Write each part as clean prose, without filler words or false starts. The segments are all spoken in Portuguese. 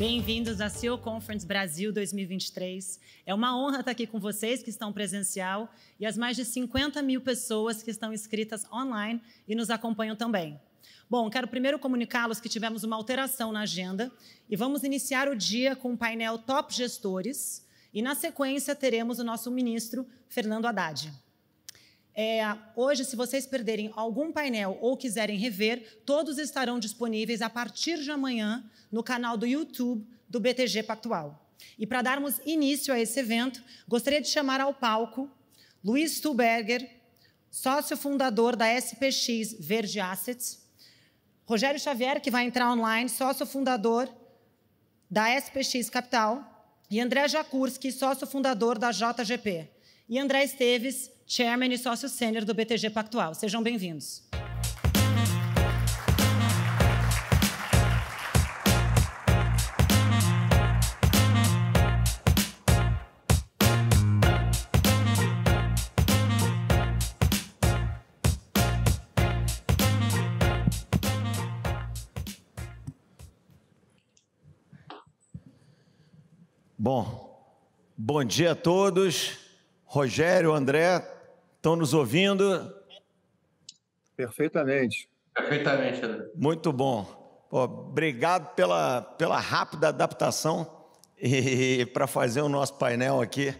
Bem-vindos à CEO Conference Brasil 2023. É uma honra estar aqui com vocês que estão presencial e as mais de 50 mil pessoas que estão inscritas online e nos acompanham também. Bom, quero primeiro comunicá-los que tivemos uma alteração na agenda e vamos iniciar o dia com o painel Top Gestores e, na sequência, teremos o nosso ministro, Fernando Haddad. Hoje, se vocês perderem algum painel ou quiserem rever, todos estarão disponíveis a partir de amanhã no canal do YouTube do BTG Pactual. E para darmos início a esse evento, gostaria de chamar ao palco Luiz Stuhlberger, sócio fundador da SPX Verde Assets, Rogério Xavier, que vai entrar online, sócio fundador da SPX Capital, e André Jakurski, sócio fundador da JGP, e André Esteves, Chairman e sócio sênior do BTG Pactual. Sejam bem-vindos. Bom dia a todos. Rogério, André, estão nos ouvindo? Perfeitamente. Perfeitamente, André. Muito bom. Obrigado pela rápida adaptação e para fazer o nosso painel aqui.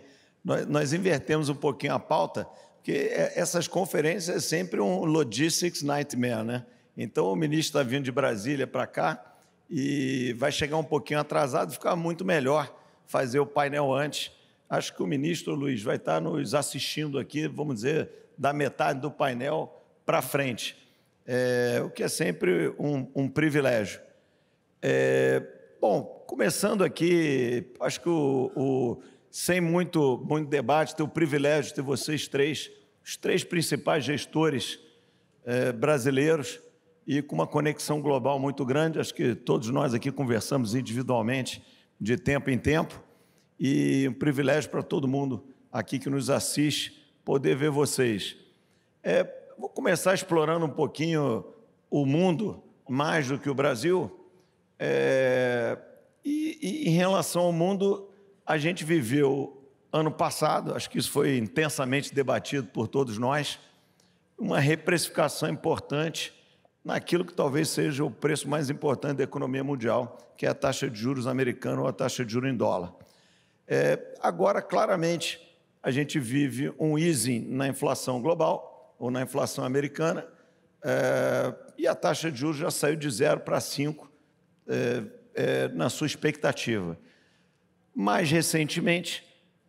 Nós invertemos um pouquinho a pauta, porque essas conferências é sempre um logistics nightmare, né? Então, o ministro está vindo de Brasília para cá e vai chegar um pouquinho atrasado, fica muito melhor fazer o painel antes. Acho que o ministro, Luiz, vai estar nos assistindo aqui, vamos dizer, da metade do painel para frente, o que é sempre um privilégio. Bom, começando aqui, acho que sem muito debate, ter o privilégio de ter vocês três, os três principais gestores brasileiros e com uma conexão global muito grande. Acho que todos nós aqui conversamos individualmente de tempo em tempo, e um privilégio para todo mundo aqui que nos assiste poder ver vocês. Vou começar explorando um pouquinho o mundo, mais do que o Brasil. E em relação ao mundo, a gente viveu ano passado, acho que isso foi intensamente debatido por todos nós, uma reprecificação importante naquilo que talvez seja o preço mais importante da economia mundial, que é a taxa de juros americana ou a taxa de juros em dólar. Agora, claramente, a gente vive um easing na inflação global, ou na inflação americana, e a taxa de juros já saiu de 0 para 5 na sua expectativa. Mais recentemente,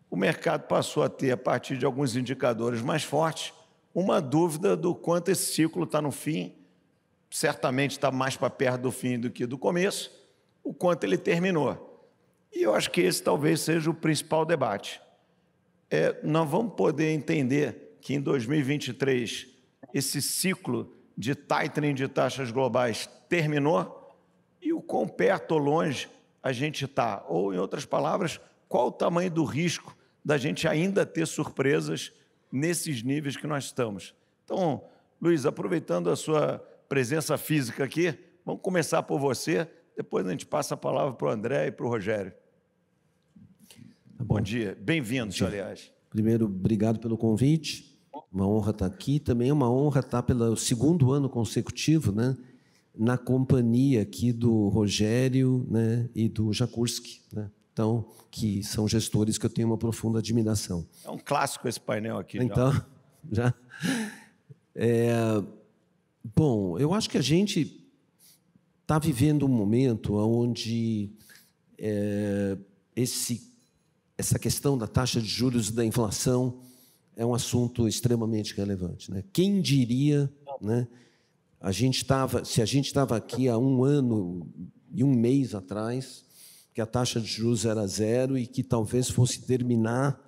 o mercado passou a ter, a partir de alguns indicadores mais fortes, uma dúvida do quanto esse ciclo está no fim. Certamente está mais para perto do fim do que do começo, o quanto ele terminou. E eu acho que esse talvez seja o principal debate. Nós vamos poder entender que em 2023 esse ciclo de tightening de taxas globais terminou e o quão perto ou longe a gente está. Ou, em outras palavras, qual o tamanho do risco da gente ainda ter surpresas nesses níveis que nós estamos. Então, Luiz, aproveitando a sua presença física aqui, vamos começar por você, depois a gente passa a palavra para o André e para o Rogério. Bom dia, bem-vindos, aliás. Primeiro, obrigado pelo convite, uma honra estar aqui, também é uma honra estar pelo segundo ano consecutivo, né, na companhia aqui do Rogério, né, e do Jakurski, né, então, que são gestores que eu tenho uma profunda admiração. É um clássico esse painel aqui. Então, já... Bom, eu acho que a gente está vivendo um momento onde essa questão da taxa de juros e da inflação é um assunto extremamente relevante, né? Quem diria, né? Se a gente estava aqui há um ano e um mês atrás, que a taxa de juros era 0 e que talvez fosse terminar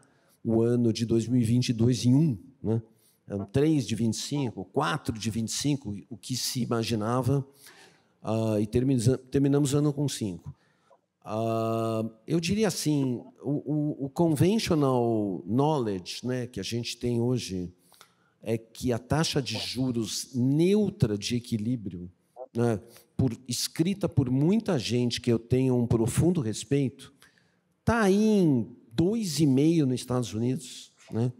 o ano de 2022 em 1, né? Eram 3 de 25, 4 de 25, o que se imaginava, e terminamos o ano com 5. Eu diria assim, o conventional knowledge, né, que a gente tem hoje é que a taxa de juros neutra de equilíbrio né, escrita por muita gente que eu tenho um profundo respeito, está aí em 2,5 nos Estados Unidos, né,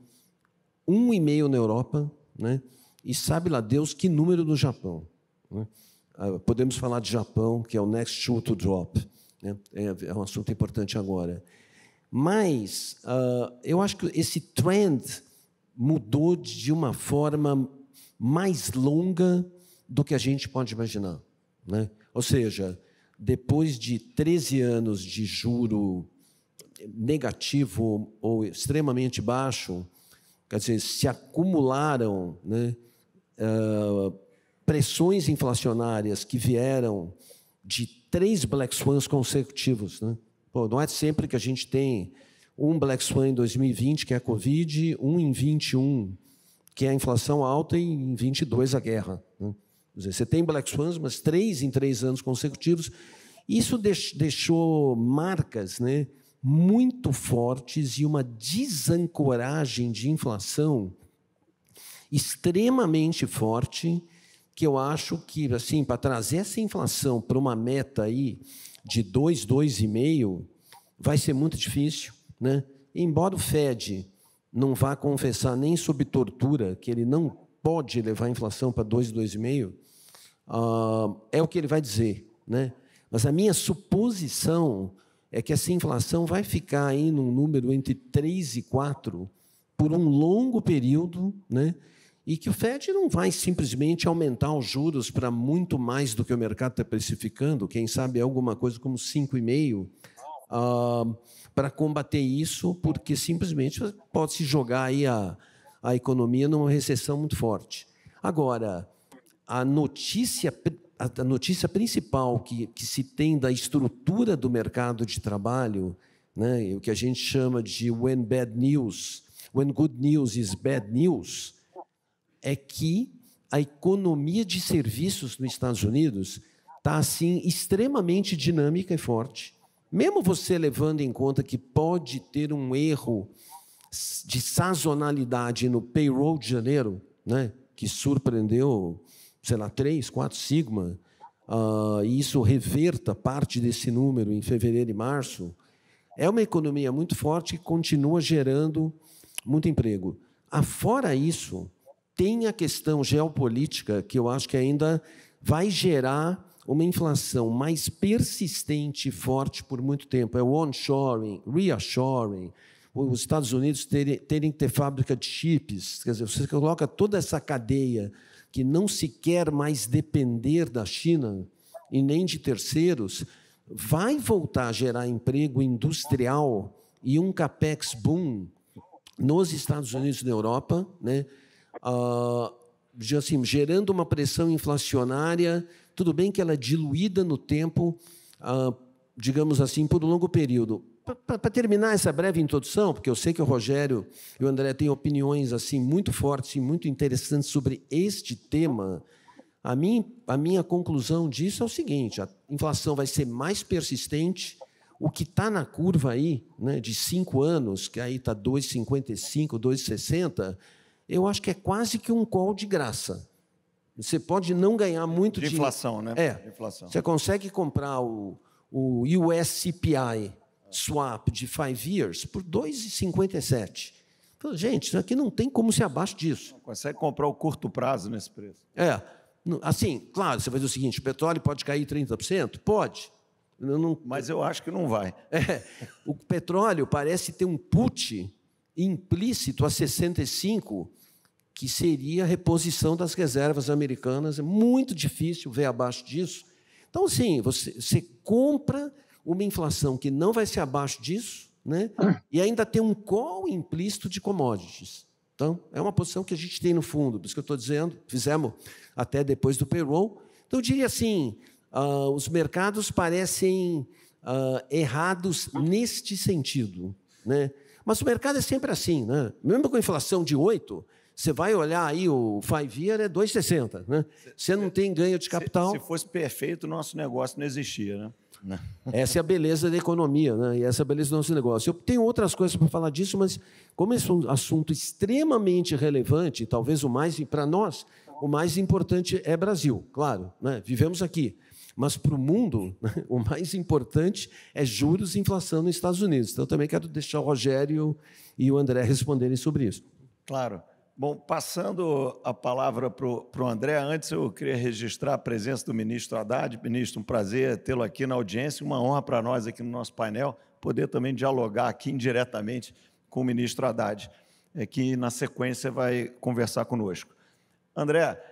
1,5 na Europa, né, e sabe lá Deus que número no Japão. Né? Podemos falar de Japão, que é o next shoe to drop. Né? É um assunto importante agora. Mas eu acho que esse trend mudou de uma forma mais longa do que a gente pode imaginar. Né? Ou seja, depois de 13 anos de juro negativo ou extremamente baixo, quer dizer, se acumularam, né, pressões inflacionárias que vieram de 3 Black Swans consecutivos. Né? Pô, não é sempre que a gente tem um Black Swan em 2020, que é a Covid, um em 21, que é a inflação alta, e em 22 a guerra. Né? Quer dizer, você tem Black Swans, mas 3 em 3 anos consecutivos. Isso deixou marcas, né, muito fortes e uma desancoragem de inflação extremamente forte, que eu acho que, assim, para trazer essa inflação para uma meta aí de 2, 2,5, vai ser muito difícil. Né? Embora o Fed não vá confessar nem sob tortura que ele não pode levar a inflação para 2, 2,5, é o que ele vai dizer. Né? Mas a minha suposição é que essa inflação vai ficar aí num número entre 3 e 4 por um longo período, né? E que o Fed não vai simplesmente aumentar os juros para muito mais do que o mercado está precificando, quem sabe alguma coisa como 5,5%, para combater isso, porque simplesmente pode se jogar aí a economia numa recessão muito forte. Agora, a notícia principal que se tem da estrutura do mercado de trabalho, né, o que a gente chama de when good news is bad news, é que a economia de serviços nos Estados Unidos está assim extremamente dinâmica e forte. Mesmo você levando em conta que pode ter um erro de sazonalidade no payroll de janeiro, né, que surpreendeu, sei lá, 3, 4 sigma, e isso reverta parte desse número em fevereiro e março, é uma economia muito forte que continua gerando muito emprego. Afora isso, tem a questão geopolítica, que eu acho que ainda vai gerar uma inflação mais persistente e forte por muito tempo. É o onshoring, reshoring, os Estados Unidos terem que ter fábrica de chips. Quer dizer, você coloca toda essa cadeia que não se quer mais depender da China e nem de terceiros, vai voltar a gerar emprego industrial e um capex boom nos Estados Unidos e na Europa, né? Assim, gerando uma pressão inflacionária, tudo bem que ela é diluída no tempo, digamos assim, por um longo período. Para terminar essa breve introdução, porque eu sei que o Rogério e o André têm opiniões assim muito fortes e muito interessantes sobre este tema, a minha conclusão disso é o seguinte: a inflação vai ser mais persistente. O que está na curva aí, né, de 5 anos, que aí está 2,55, 2,60, eu acho que é quase que um call de graça. Você pode não ganhar muito de inflação, né? Inflação. Você consegue comprar o US CPI swap de 5 years por 2,57. Então, gente, isso aqui não tem como ser abaixo disso. Não consegue comprar o curto prazo nesse preço. Assim, claro, você vai dizer o seguinte: o petróleo pode cair 30%? Pode. Mas eu acho que não vai. O petróleo parece ter um put implícito a 65, que seria a reposição das reservas americanas. É muito difícil ver abaixo disso. Então, assim, você compra uma inflação que não vai ser abaixo disso, né? E ainda tem um call implícito de commodities. Então, é uma posição que a gente tem no fundo, por isso que eu estou dizendo, fizemos até depois do payroll. Então, eu diria assim, os mercados parecem errados neste sentido, né? Mas o mercado é sempre assim, né? Mesmo com a inflação de 8%, você vai olhar aí, o 5-year é 2,60, né? Você não tem ganho de capital. Se fosse perfeito, o nosso negócio não existia, né? Essa é a beleza da economia, né? E essa é a beleza do nosso negócio. Eu tenho outras coisas para falar disso, mas como esse é um assunto extremamente relevante, talvez o mais para nós, o mais importante é Brasil, claro, né? Vivemos aqui. Mas, para o mundo, o mais importante é juros e inflação nos Estados Unidos. Então, eu também quero deixar o Rogério e o André responderem sobre isso. Claro. Bom, passando a palavra para o André, antes eu queria registrar a presença do ministro Haddad. Ministro, um prazer tê-lo aqui na audiência, uma honra para nós aqui no nosso painel, poder também dialogar aqui indiretamente com o ministro Haddad, que na sequência vai conversar conosco. André,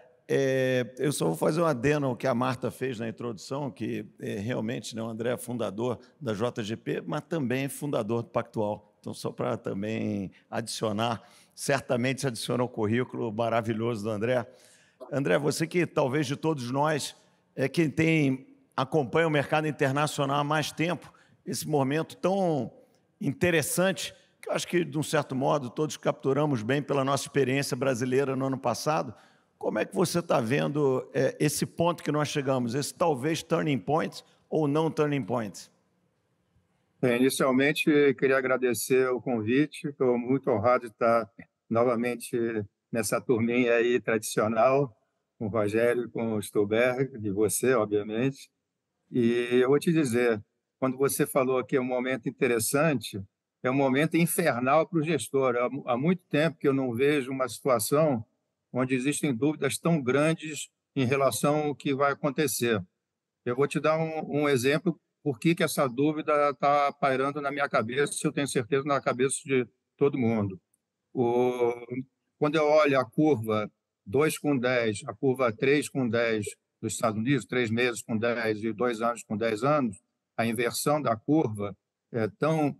eu só vou fazer um adendo ao que a Marta fez na introdução, que realmente, né, o André é fundador da JGP, mas também fundador do Pactual. Então, só para também adicionar, certamente se adiciona ao currículo maravilhoso do André. André, você que talvez de todos nós é quem acompanha o mercado internacional há mais tempo, esse momento tão interessante, que eu acho que, de um certo modo, todos capturamos bem pela nossa experiência brasileira no ano passado. Como é que você está vendo esse ponto que nós chegamos, esse talvez turning point ou não turning point? Inicialmente, queria agradecer o convite. Estou muito honrado de estar novamente nessa turminha aí tradicional, com o Rogério, com o Stolberg, e você, obviamente. E eu vou te dizer, quando você falou que é um momento interessante, é um momento infernal para o gestor. Há muito tempo que eu não vejo uma situação onde existem dúvidas tão grandes em relação ao que vai acontecer. Eu vou te dar um exemplo por que essa dúvida está pairando na minha cabeça, eu tenho certeza na cabeça de todo mundo. Quando eu olho a curva 2 com 10, a curva 3 com 10 dos Estados Unidos, 3 meses com 10 e 2 anos com 10 anos, a inversão da curva é tão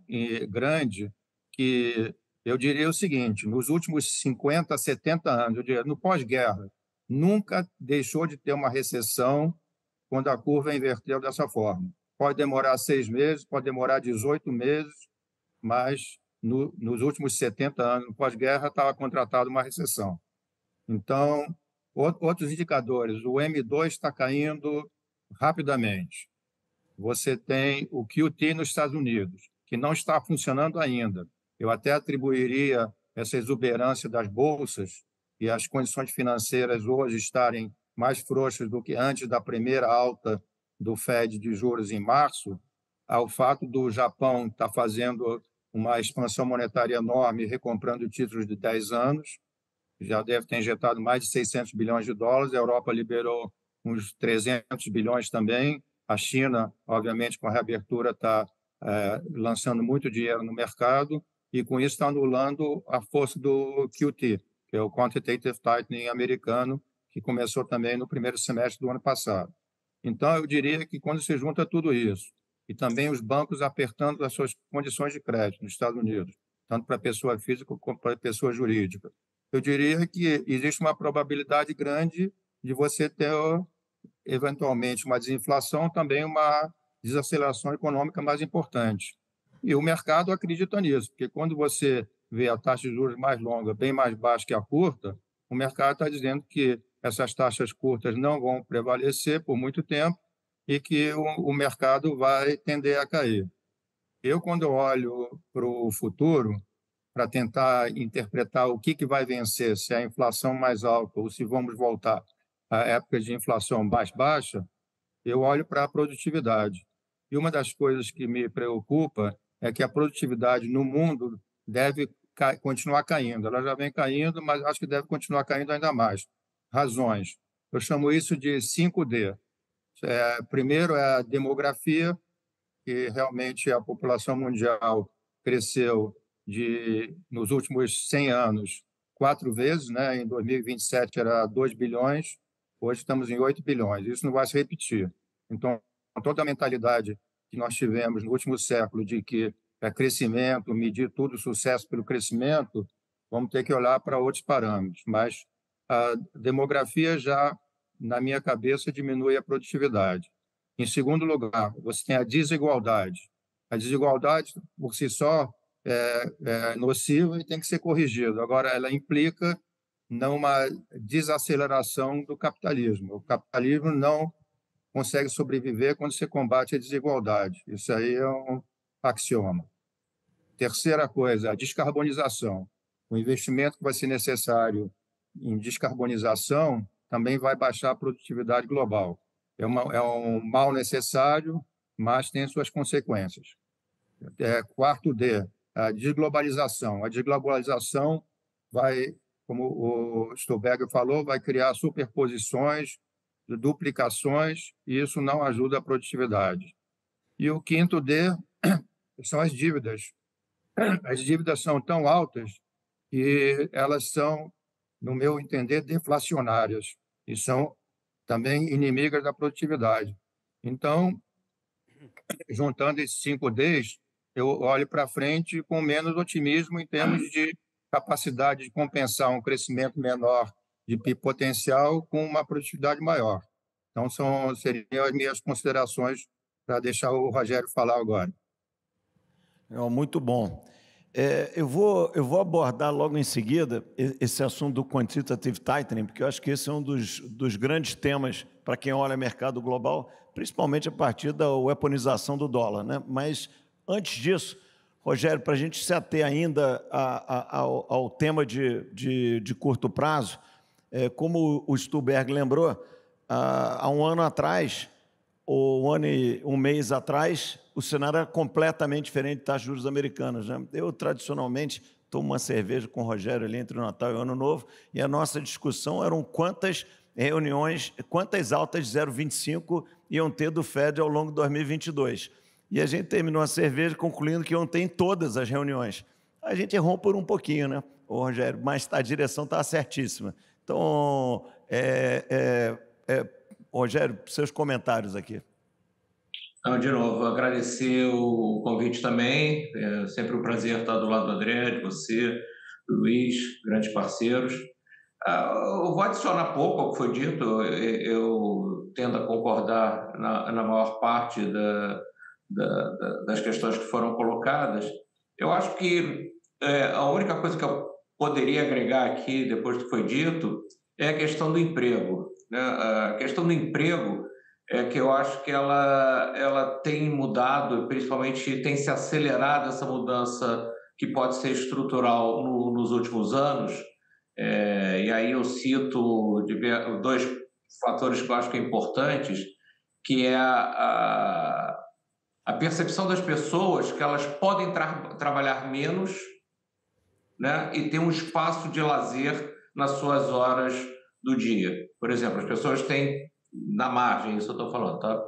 grande que eu diria o seguinte: nos últimos 50, 70 anos, eu diria, no pós-guerra, nunca deixou de ter uma recessão quando a curva inverteu dessa forma. Pode demorar 6 meses, pode demorar 18 meses, mas nos últimos 70 anos, no pós-guerra, estava contratada uma recessão. Então, outros indicadores, o M2 está caindo rapidamente. Você tem o QT nos Estados Unidos, que não está funcionando ainda. Eu até atribuiria essa exuberância das bolsas e as condições financeiras hoje estarem mais frouxas do que antes da primeira alta do Fed de juros em março, ao fato do Japão estar fazendo uma expansão monetária enorme, recomprando títulos de 10 anos, já deve ter injetado mais de 600 bilhões de dólares, a Europa liberou uns 300 bilhões também, a China, obviamente, com a reabertura, está lançando muito dinheiro no mercado e, com isso, está anulando a força do QT, que é o Quantitative Tightening americano, que começou também no primeiro semestre do ano passado. Então, eu diria que, quando se junta tudo isso, e também os bancos apertando as suas condições de crédito nos Estados Unidos, tanto para pessoa física como para pessoa jurídica, eu diria que existe uma probabilidade grande de você ter, eventualmente, uma desinflação, também uma desaceleração econômica mais importante. E o mercado acredita nisso, porque quando você vê a taxa de juros mais longa, bem mais baixa que a curta, o mercado está dizendo que essas taxas curtas não vão prevalecer por muito tempo e que o mercado vai tender a cair. Eu, quando olho para o futuro, para tentar interpretar o que vai vencer, se é a inflação mais alta ou se vamos voltar à época de inflação mais baixa, eu olho para a produtividade. E uma das coisas que me preocupa é que a produtividade no mundo deve continuar caindo. Ela já vem caindo, mas acho que deve continuar caindo ainda mais. Razões. Eu chamo isso de 5D. Primeiro é a demografia, que realmente a população mundial cresceu nos últimos 100 anos 4 vezes, né? Em 2027 era 2 bilhões, hoje estamos em 8 bilhões. Isso não vai se repetir. Então, toda a mentalidade que nós tivemos no último século de que é crescimento, medir tudo sucesso pelo crescimento, vamos ter que olhar para outros parâmetros. Mas a demografia já, na minha cabeça, diminui a produtividade. Em segundo lugar, você tem a desigualdade. A desigualdade, por si só, é nociva e tem que ser corrigida. Agora, ela implica numa desaceleração do capitalismo. O capitalismo não consegue sobreviver quando você combate a desigualdade. Isso aí é um axioma. Terceira coisa, a descarbonização. O investimento que vai ser necessário em descarbonização também vai baixar a produtividade global. É um mal necessário, mas tem suas consequências. Quarto D, a desglobalização. A desglobalização vai, como o Stolberg falou, vai criar superposições, duplicações, e isso não ajuda a produtividade. E o quinto D são as dívidas. As dívidas são tão altas que elas são, no meu entender, deflacionárias e são também inimigas da produtividade. Então, juntando esses 5 Ds, eu olho para frente com menos otimismo em termos de capacidade de compensar um crescimento menor de PIB potencial com uma produtividade maior. Então, seriam as minhas considerações para deixar o Rogério falar agora. Muito bom. Eu vou abordar logo em seguida esse assunto do quantitative tightening, porque eu acho que esse é um dos grandes temas para quem olha o mercado global, principalmente a partir da weaponização do dólar, né? Mas, antes disso, Rogério, para a gente se ater ainda ao tema de curto prazo, como o Stolberg lembrou, há um ano atrás, ou um mês atrás, o cenário era completamente diferente de taxas de juros americanas, né? Eu, tradicionalmente, tomo uma cerveja com o Rogério ali entre o Natal e o Ano Novo, e a nossa discussão eram quantas altas de 0,25 iam ter do Fed ao longo de 2022. E a gente terminou a cerveja concluindo que iam ter em todas as reuniões. A gente errou por um pouquinho, né, Rogério? Mas a direção estava certíssima. Então, Rogério, seus comentários aqui. Então, de novo, agradecer o convite também. É sempre um prazer estar do lado do André, de você, do Luiz, grandes parceiros. Eu vou adicionar pouco ao que foi dito. Eu tendo a concordar na maior parte das questões que foram colocadas. Eu acho que a única coisa que eu poderia agregar aqui, depois do que foi dito, é a questão do emprego, né? A questão do emprego é que eu acho que ela tem mudado, principalmente tem se acelerado essa mudança que pode ser estrutural nos últimos anos. E aí eu cito dois fatores que eu acho que é importantes, que é a percepção das pessoas que elas podem trabalhar menos, né, e ter um espaço de lazer nas suas horas do dia. Por exemplo, as pessoas têm, na margem, isso eu estou falando, tá?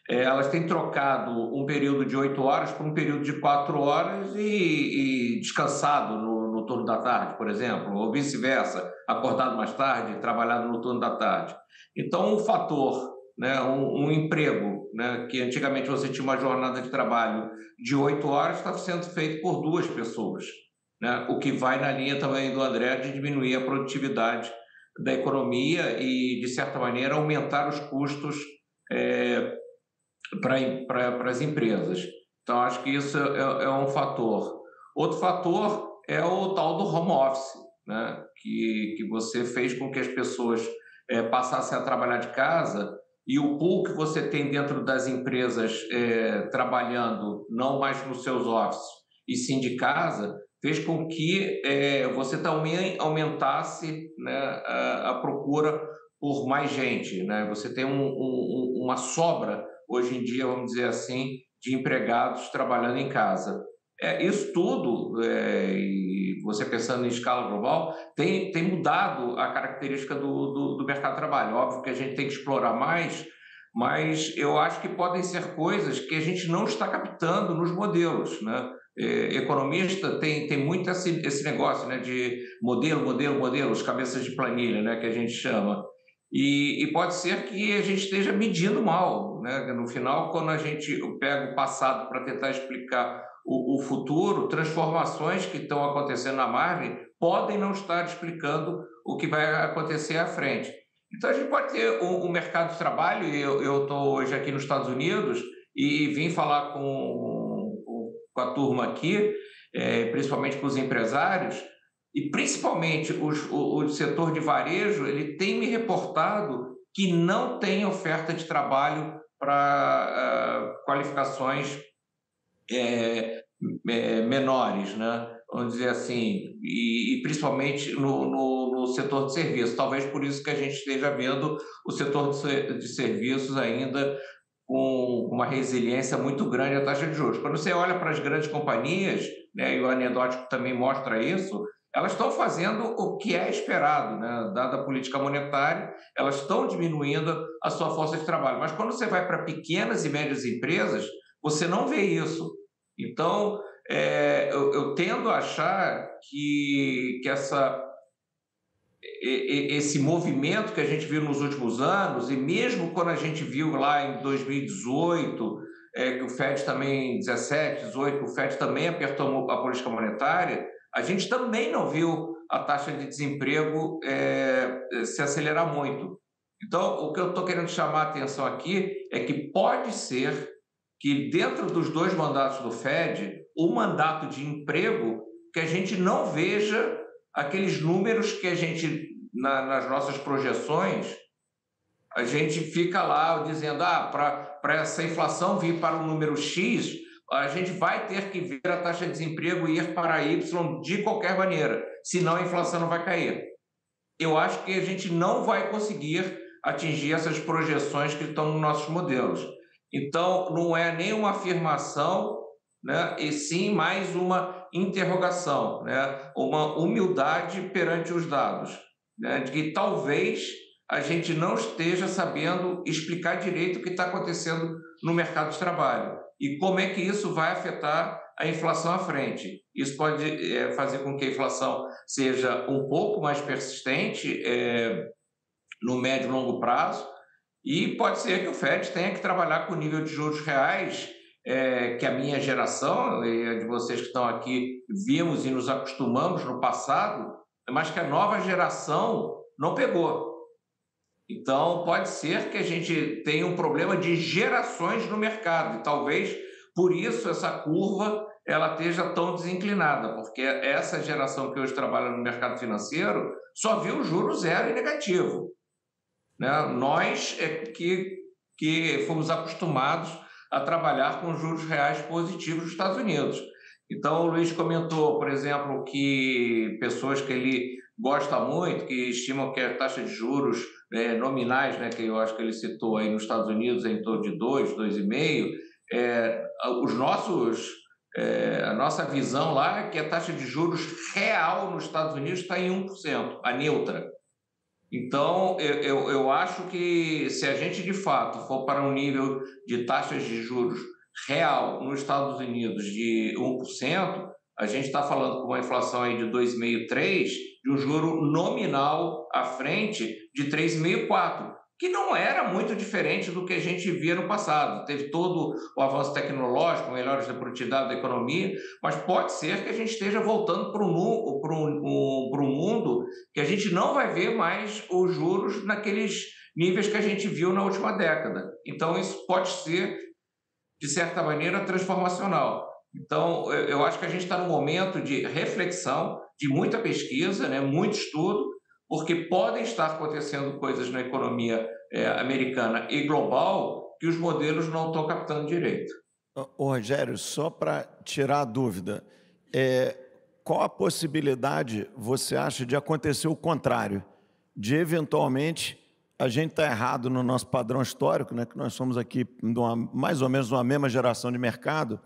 Elas têm trocado um período de 8 horas por um período de 4 horas e descansado no turno da tarde, por exemplo, ou vice-versa, acordado mais tarde, trabalhado no turno da tarde. Então, um fator, né, um emprego, né, que antigamente você tinha uma jornada de trabalho de 8 horas, está sendo feito por 2 pessoas, né, o que vai na linha também do André de diminuir a produtividade da economia e, de certa maneira, aumentar os custos para as empresas. Então, acho que isso é um fator. Outro fator é o tal do home office, né, que você fez com que as pessoas passassem a trabalhar de casa, e o pool que você tem dentro das empresas trabalhando não mais nos seus offices e sim de casa, fez com que você também aumentasse, né, a procura por mais gente, né? Você tem uma sobra, hoje em dia, vamos dizer assim, de empregados trabalhando em casa. Isso tudo, e você pensando em escala global, tem mudado a característica do mercado de trabalho. Óbvio que a gente tem que explorar mais, mas eu acho que podem ser coisas que a gente não está captando nos modelos, né? Economista tem muito esse negócio, né, de modelo, os cabeças de planilha, né, que a gente chama. E pode ser que a gente esteja medindo mal, né? No final, quando a gente pega o passado para tentar explicar o futuro, transformações que estão acontecendo na margem podem não estar explicando o que vai acontecer à frente. Então, a gente pode ter um mercado de trabalho, e eu estou hoje aqui nos Estados Unidos e vim falar com a turma aqui, principalmente com os empresários, e principalmente o setor de varejo, ele tem me reportado que não tem oferta de trabalho para qualificações menores, né? vamos dizer assim, e principalmente no setor de serviços. Talvez por isso que a gente esteja vendo o setor de serviços ainda com uma resiliência muito grande à taxa de juros. Quando você olha para as grandes companhias, né, e o anedótico também mostra isso, elas estão fazendo o que é esperado, né? Dada a política monetária, elas estão diminuindo a sua força de trabalho. Mas quando você vai para pequenas e médias empresas, você não vê isso. Então, eu tendo a achar que esse movimento que a gente viu nos últimos anos, e mesmo quando a gente viu lá em 2018, que o FED também, 17, 18, o FED também apertou a política monetária, a gente também não viu a taxa de desemprego se acelerar muito. Então, o que eu estou querendo chamar a atenção aqui é que pode ser que dentro dos 2 mandatos do FED, o mandato de emprego, que a gente não veja aqueles números que a gente, nas nossas projeções, a gente fica lá dizendo, para essa inflação vir para o número X, a gente vai ter que ver a taxa de desemprego ir para Y de qualquer maneira, senão a inflação não vai cair. Eu acho que a gente não vai conseguir atingir essas projeções que estão nos nossos modelos. Então, não é nem uma afirmação, né, e sim mais uma interrogação, né, uma humildade perante os dados, né, de que talvez a gente não esteja sabendo explicar direito o que está acontecendo no mercado de trabalho e como é que isso vai afetar a inflação à frente. Isso pode fazer com que a inflação seja um pouco mais persistente no médio e longo prazo, e pode ser que o FED tenha que trabalhar com o nível de juros reais que a minha geração, e a de vocês que estão aqui, vimos e nos acostumamos no passado, mas que a nova geração não pegou. Então, pode ser que a gente tenha um problema de gerações no mercado, e talvez por isso essa curva ela esteja tão desinclinada, porque essa geração que hoje trabalha no mercado financeiro só viu o juro zero e negativo. Né? Nós que fomos acostumados a trabalhar com juros reais positivos nos Estados Unidos. Então, o Luiz comentou, por exemplo, que pessoas que ele gosta muito, que estimam que a taxa de juros nominais, né, que eu acho que ele citou aí nos Estados Unidos, é em torno de 2, 2,5%, a nossa visão lá é que a taxa de juros real nos Estados Unidos está em 1%, a neutra. Então, eu acho que se a gente, de fato, for para um nível de taxas de juros real nos Estados Unidos de 1%, a gente está falando com uma inflação aí de 2,5%, 3%, de um juro nominal à frente de 3,5%, 4%, que não era muito diferente do que a gente via no passado. Teve todo o avanço tecnológico, melhores da produtividade da economia, mas pode ser que a gente esteja voltando para um mundo que a gente não vai ver mais os juros naqueles níveis que a gente viu na última década. Então, isso pode ser, de certa maneira, transformacional. Então, eu acho que a gente está num momento de reflexão, de muita pesquisa, né, muito estudo, porque podem estar acontecendo coisas na economia americana e global que os modelos não estão captando direito. Ô, Rogério, só para tirar a dúvida, qual a possibilidade você acha de acontecer o contrário? De, eventualmente, a gente está errado no nosso padrão histórico, né, que nós somos aqui mais ou menos uma mesma geração de mercado,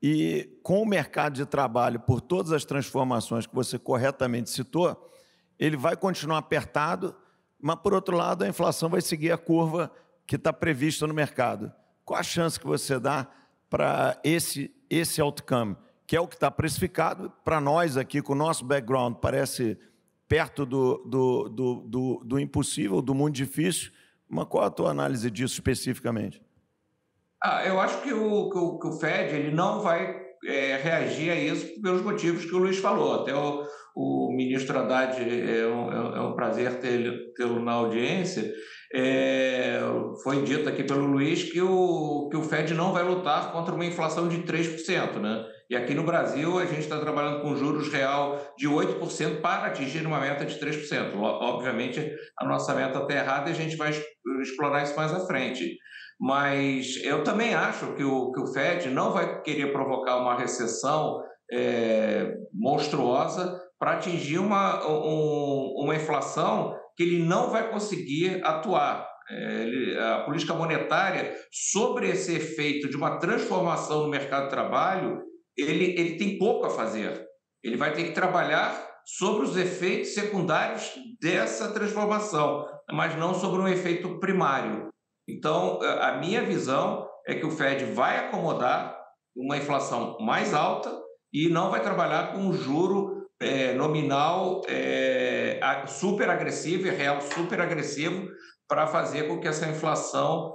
e com o mercado de trabalho, por todas as transformações que você corretamente citou, ele vai continuar apertado, mas, por outro lado, a inflação vai seguir a curva que está prevista no mercado. Qual a chance que você dá para esse outcome, que é o que está precificado? Para nós aqui, com o nosso background, parece perto do impossível, do muito difícil, mas qual a tua análise disso especificamente? Eu acho que o FED ele não vai reagir a isso pelos motivos que o Luiz falou. Até o ministro Haddad, é um prazer tê-lo na audiência, foi dito aqui pelo Luiz que o FED não vai lutar contra uma inflação de 3%, né? E aqui no Brasil a gente está trabalhando com juros real de 8% para atingir uma meta de 3%. Obviamente a nossa meta está errada e a gente vai explorar isso mais à frente. Mas eu também acho que o FED não vai querer provocar uma recessão monstruosa para atingir uma inflação que ele não vai conseguir atuar. A política monetária, sobre esse efeito de uma transformação no mercado de trabalho, ele tem pouco a fazer. Ele vai ter que trabalhar sobre os efeitos secundários dessa transformação, mas não sobre um efeito primário. Então, a minha visão é que o Fed vai acomodar uma inflação mais alta e não vai trabalhar com um juro nominal super agressivo e real super agressivo para fazer com que essa inflação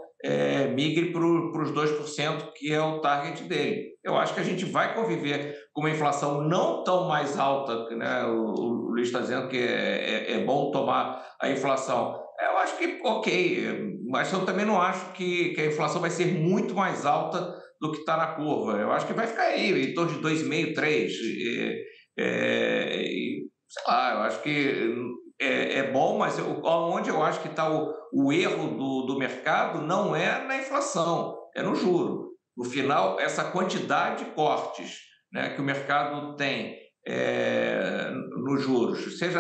migre para os 2%, que é o target dele. Eu acho que a gente vai conviver com uma inflação não tão mais alta, né? O Luiz está dizendo que é bom tomar a inflação. Eu acho que ok, mas eu também não acho que a inflação vai ser muito mais alta do que está na curva. Eu acho que vai ficar aí, em torno de 2,5%, 3%. Sei lá, eu acho que é bom, mas onde eu acho que está o erro do mercado não é na inflação, é no juro. No final, essa quantidade de cortes, né, que o mercado tem nos juros, seja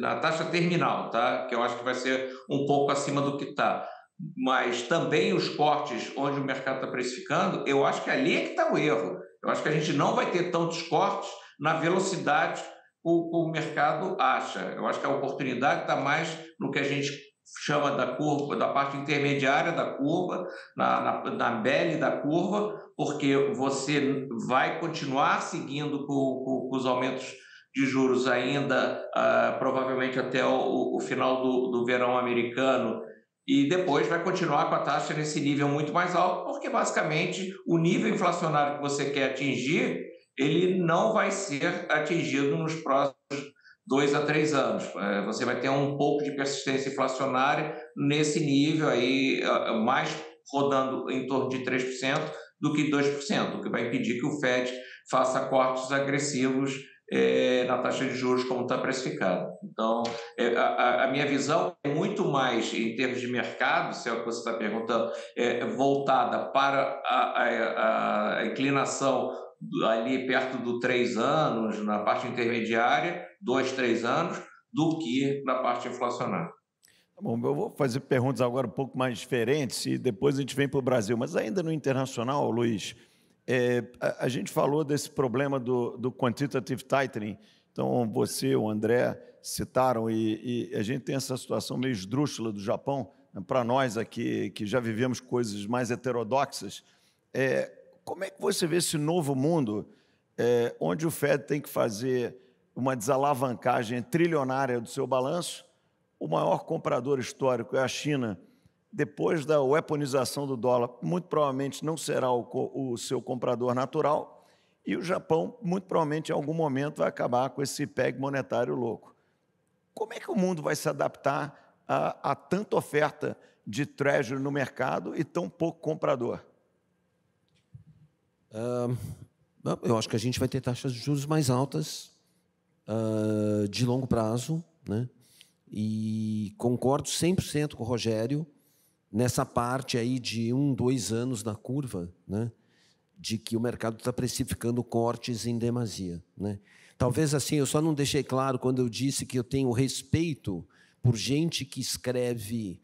na taxa terminal, tá? Que eu acho que vai ser um pouco acima do que está, mas também os cortes onde o mercado está precificando, eu acho que ali é que está o erro. Eu acho que a gente não vai ter tantos cortes na velocidade que o mercado acha. Eu acho que a oportunidade está mais no que a gente chama da curva, da parte intermediária da curva, na belle da curva, porque você vai continuar seguindo com os aumentos de juros ainda, provavelmente até o final do verão americano, e depois vai continuar com a taxa nesse nível muito mais alto, porque basicamente o nível inflacionário que você quer atingir, ele não vai ser atingido nos próximos 2 a 3 anos. Você vai ter um pouco de persistência inflacionária nesse nível aí, mais rodando em torno de 3% do que 2%, o que vai impedir que o Fed faça cortes agressivos na taxa de juros como está precificado. Então, a minha visão é muito mais, em termos de mercado, se é o que você está perguntando, voltada para a inclinação ali perto do 3 anos, na parte intermediária, 2, 3 anos, do que na parte inflacionária. Bom, eu vou fazer perguntas agora um pouco mais diferentes e depois a gente vem para o Brasil. Mas ainda no internacional, Luiz, a gente falou desse problema do quantitative tightening. Então, você, o André, citaram, e a gente tem essa situação meio esdrúxula do Japão, para nós aqui, que já vivemos coisas mais heterodoxas. Como é que você vê esse novo mundo, onde o Fed tem que fazer uma desalavancagem trilionária do seu balanço? O maior comprador histórico é a China. Depois da weaponização do dólar, muito provavelmente não será o seu comprador natural. E o Japão, muito provavelmente, em algum momento, vai acabar com esse PEG monetário louco. Como é que o mundo vai se adaptar a tanta oferta de treasury no mercado e tão pouco comprador? Eu acho que a gente vai ter taxas de juros mais altas de longo prazo, né? E concordo 100% com o Rogério nessa parte aí de 1, 2 anos da curva, né? De que o mercado está precificando cortes em demasia, né? Talvez assim, eu só não deixei claro quando eu disse que eu tenho respeito por gente que escreve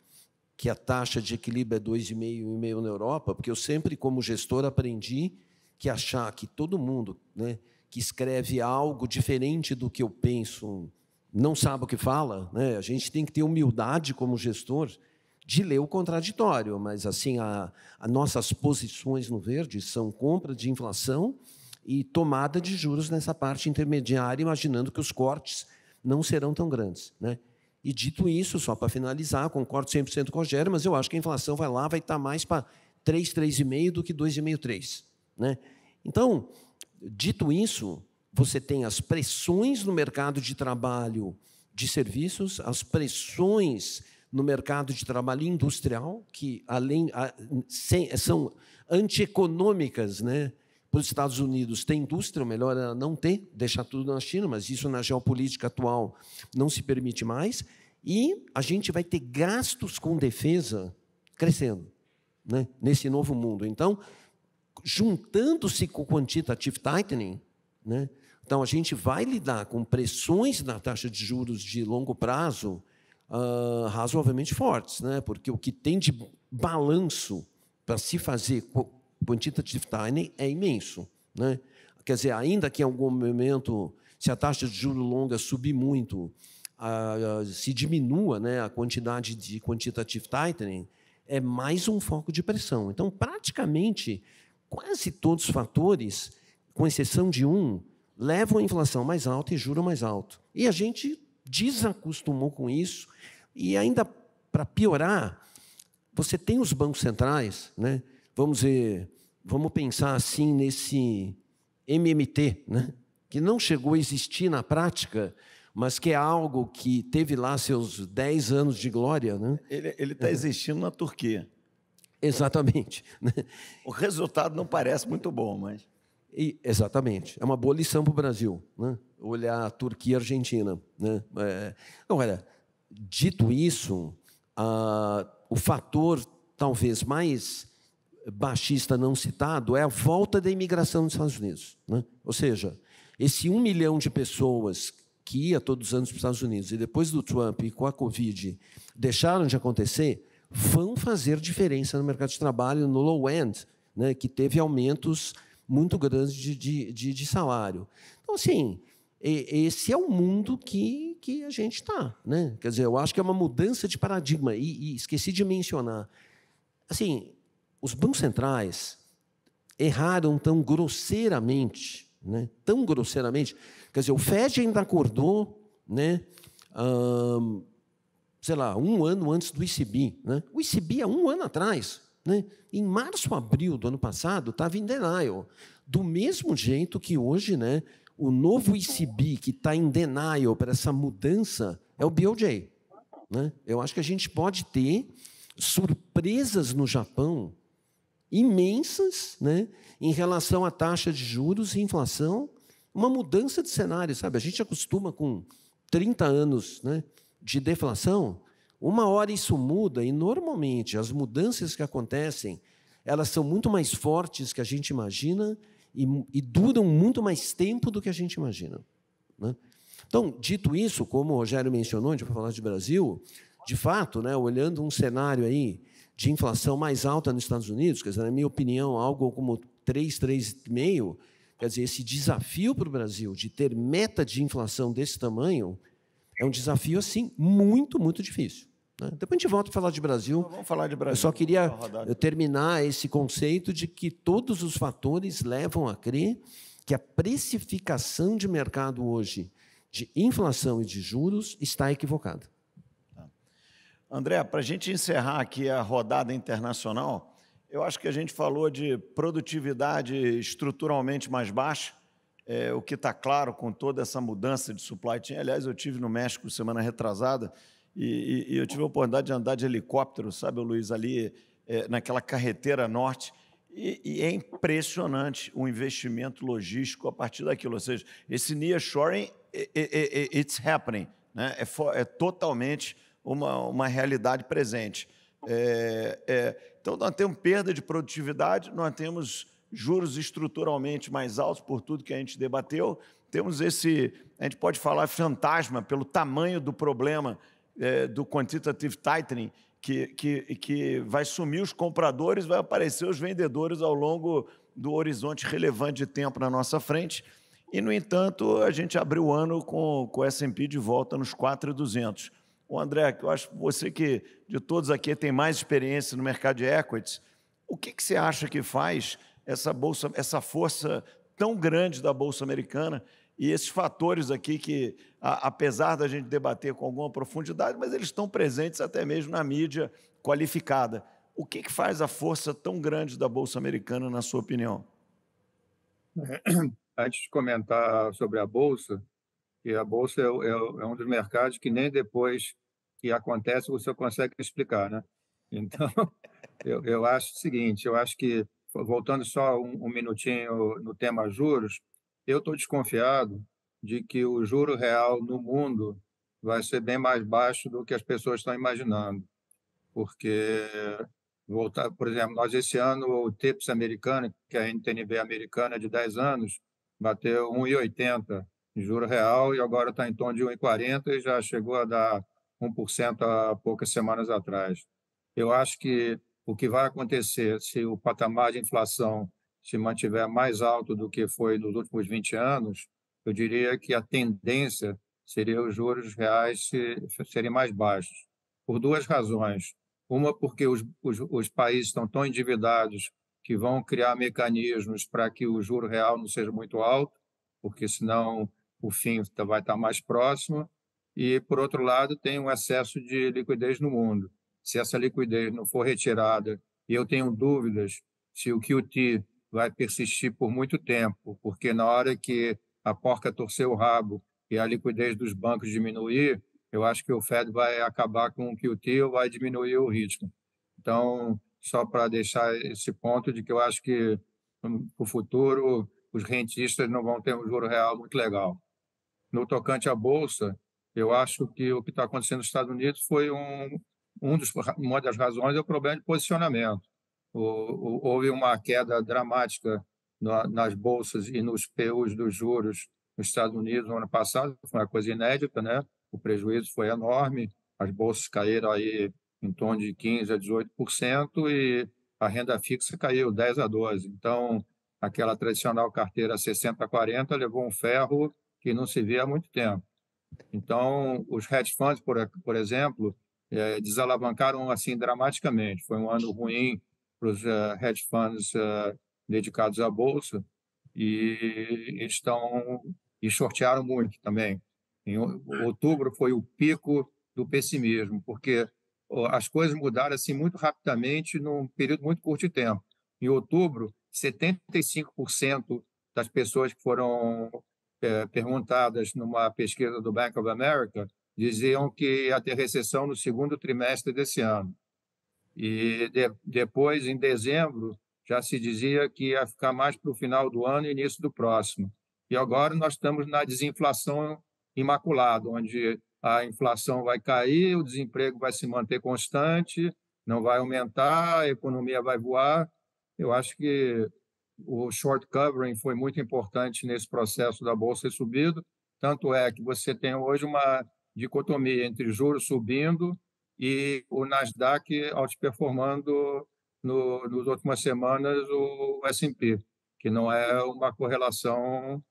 que a taxa de equilíbrio é 2,5 na Europa, porque eu sempre, como gestor, aprendi que achar que todo mundo, né, que escreve algo diferente do que eu penso não sabe o que fala, né? A gente tem que ter humildade como gestor de ler o contraditório, mas assim as nossas posições no verde são compra de inflação e tomada de juros nessa parte intermediária, imaginando que os cortes não serão tão grandes, né? E dito isso, só para finalizar, concordo 100% com o Rogério, mas eu acho que a inflação vai estar mais para 3, 3,5 do que 2,5, 3, né? Então, dito isso, você tem as pressões no mercado de trabalho de serviços, as pressões no mercado de trabalho industrial, que são antieconômicas, né? Para os Estados Unidos tem indústria, melhor é não ter, deixar tudo na China, mas isso na geopolítica atual não se permite mais, e a gente vai ter gastos com defesa crescendo, né? Nesse novo mundo. Então, juntando-se com o quantitative tightening, né? Então, a gente vai lidar com pressões na taxa de juros de longo prazo razoavelmente fortes, né? Porque o que tem de balanço para se fazer quantitative tightening é imenso, né? Quer dizer, ainda que em algum momento, se a taxa de juros longa subir muito, se diminua, né, a quantidade de quantitative tightening, é mais um foco de pressão. Então, praticamente, quase todos os fatores, com exceção de um, levam a inflação mais alta e juro mais alto. E a gente desacostumou com isso. E ainda, para piorar, você tem os bancos centrais, né? Vamos pensar assim nesse MMT, né? Que não chegou a existir na prática, mas que é algo que teve lá seus 10 anos de glória, né? Ele está existindo na Turquia. Exatamente. O resultado não parece muito bom, mas... Exatamente. É uma boa lição para o Brasil, né? Olhar a Turquia e a Argentina, né? Agora, dito isso, o fator talvez mais baixista não citado é a volta da imigração dos Estados Unidos, né? Ou seja, esse 1 milhão de pessoas que ia todos os anos para os Estados Unidos e depois do Trump e com a Covid deixaram de acontecer, vão fazer diferença no mercado de trabalho, no low end, né, que teve aumentos muito grandes de salário. Então, assim, esse é o mundo que a gente está, né? Quer dizer, eu acho que é uma mudança de paradigma. E esqueci de mencionar, assim, os bancos centrais erraram tão grosseiramente, né? Tão grosseiramente. Quer dizer, o Fed ainda acordou, né? Sei lá, 1 ano antes do ECB, né? O ECB há 1 ano atrás, né? Em março, abril do ano passado, estava em denial. Do mesmo jeito que hoje, né, o novo ECB que está em denial para essa mudança é o BOJ, né? Eu acho que a gente pode ter surpresas no Japão imensas, né, em relação à taxa de juros e inflação, uma mudança de cenário, sabe? A gente acostuma com 30 anos, né, de deflação. Uma hora isso muda e, normalmente, as mudanças que acontecem, elas são muito mais fortes que a gente imagina e duram muito mais tempo do que a gente imagina, né? Então, dito isso, como o Rogério mencionou, a gente vai falar de Brasil, de fato, né, olhando um cenário aí de inflação mais alta nos Estados Unidos, quer dizer, na minha opinião, algo como 3,5%, quer dizer, esse desafio para o Brasil de ter meta de inflação desse tamanho é um desafio, assim, muito, muito difícil, né? Depois a gente volta a falar de Brasil. Vamos falar de Brasil. Eu só queria terminar esse conceito de que todos os fatores levam a crer que a precificação de mercado hoje de inflação e de juros está equivocada. André, para a gente encerrar aqui a rodada internacional, eu acho que a gente falou de produtividade estruturalmente mais baixa, o que está claro com toda essa mudança de supply chain. Aliás, eu estive no México semana retrasada e eu tive a oportunidade de andar de helicóptero, sabe, Luiz, ali naquela carreteira norte, e é impressionante o investimento logístico a partir daquilo. Ou seja, esse nearshoring, it's happening, né? É totalmente uma realidade presente. Então, nós temos perda de produtividade, nós temos juros estruturalmente mais altos por tudo que a gente debateu, temos esse, a gente pode falar fantasma pelo tamanho do problema do quantitative tightening, que vai sumir os compradores, vai aparecer os vendedores ao longo do horizonte relevante de tempo na nossa frente. E, no entanto, a gente abriu o ano com o S&P de volta nos 4.200. O André, eu acho que você que, de todos aqui, tem mais experiência no mercado de equities, o que você acha que faz essa força tão grande da Bolsa Americana e esses fatores aqui que, apesar da gente debater com alguma profundidade, mas eles estão presentes até mesmo na mídia qualificada. O que faz a força tão grande da Bolsa Americana, na sua opinião? Antes de comentar sobre a Bolsa, que a Bolsa é um dos mercados que nem depois que acontece você consegue explicar, né? Então, eu acho o seguinte, eu acho que, voltando só um minutinho no tema juros, eu estou desconfiado de que o juro real no mundo vai ser bem mais baixo do que as pessoas estão imaginando, porque, por exemplo, nós esse ano, o TIPS americano, que é a NTNB americana de 10 anos, bateu 1,80 de juro real e agora está em torno de 1,40 e já chegou a dar 1% há poucas semanas atrás. Eu acho que o que vai acontecer se o patamar de inflação se mantiver mais alto do que foi nos últimos 20 anos, eu diria que a tendência seria os juros reais serem mais baixos, por duas razões. Uma, porque os países estão tão endividados que vão criar mecanismos para que o juro real não seja muito alto, porque senão o fim vai estar mais próximo. E, por outro lado, tem um excesso de liquidez no mundo. Se essa liquidez não for retirada, e eu tenho dúvidas se o QT vai persistir por muito tempo, porque na hora que a porca torcer o rabo e a liquidez dos bancos diminuir, eu acho que o Fed vai acabar com o QT ou vai diminuir o ritmo. Então, só para deixar esse ponto de que eu acho que no futuro os rentistas não vão ter um juro real muito legal. No tocante à bolsa, eu acho que o que está acontecendo nos Estados Unidos foi uma das razões é o problema de posicionamento. Houve uma queda dramática nas bolsas e nos PUs dos juros nos Estados Unidos no ano passado, foi uma coisa inédita, né? O prejuízo foi enorme, as bolsas caíram aí em torno de 15% a 18% e a renda fixa caiu 10% a 12%. Então, aquela tradicional carteira 60 a 40 levou um ferro que não se via há muito tempo. Então, os hedge funds, por exemplo, desalavancaram assim dramaticamente. Foi um ano ruim para os hedge funds dedicados à bolsa e shortearam muito também. Em outubro foi o pico do pessimismo, porque as coisas mudaram assim muito rapidamente num período muito curto de tempo. Em outubro, 75% das pessoas que foram perguntadas numa pesquisa do Bank of America diziam que ia ter recessão no segundo trimestre desse ano. E depois, em dezembro, já se dizia que ia ficar mais para o final do ano e início do próximo. E agora nós estamos na desinflação imaculada, onde a inflação vai cair, o desemprego vai se manter constante, não vai aumentar, a economia vai voar. Eu acho que o short covering foi muito importante nesse processo da bolsa ter subido, tanto é que você tem hoje uma dicotomia entre juros subindo e o Nasdaq outperformando nas últimas semanas o S&P, que não é uma correlação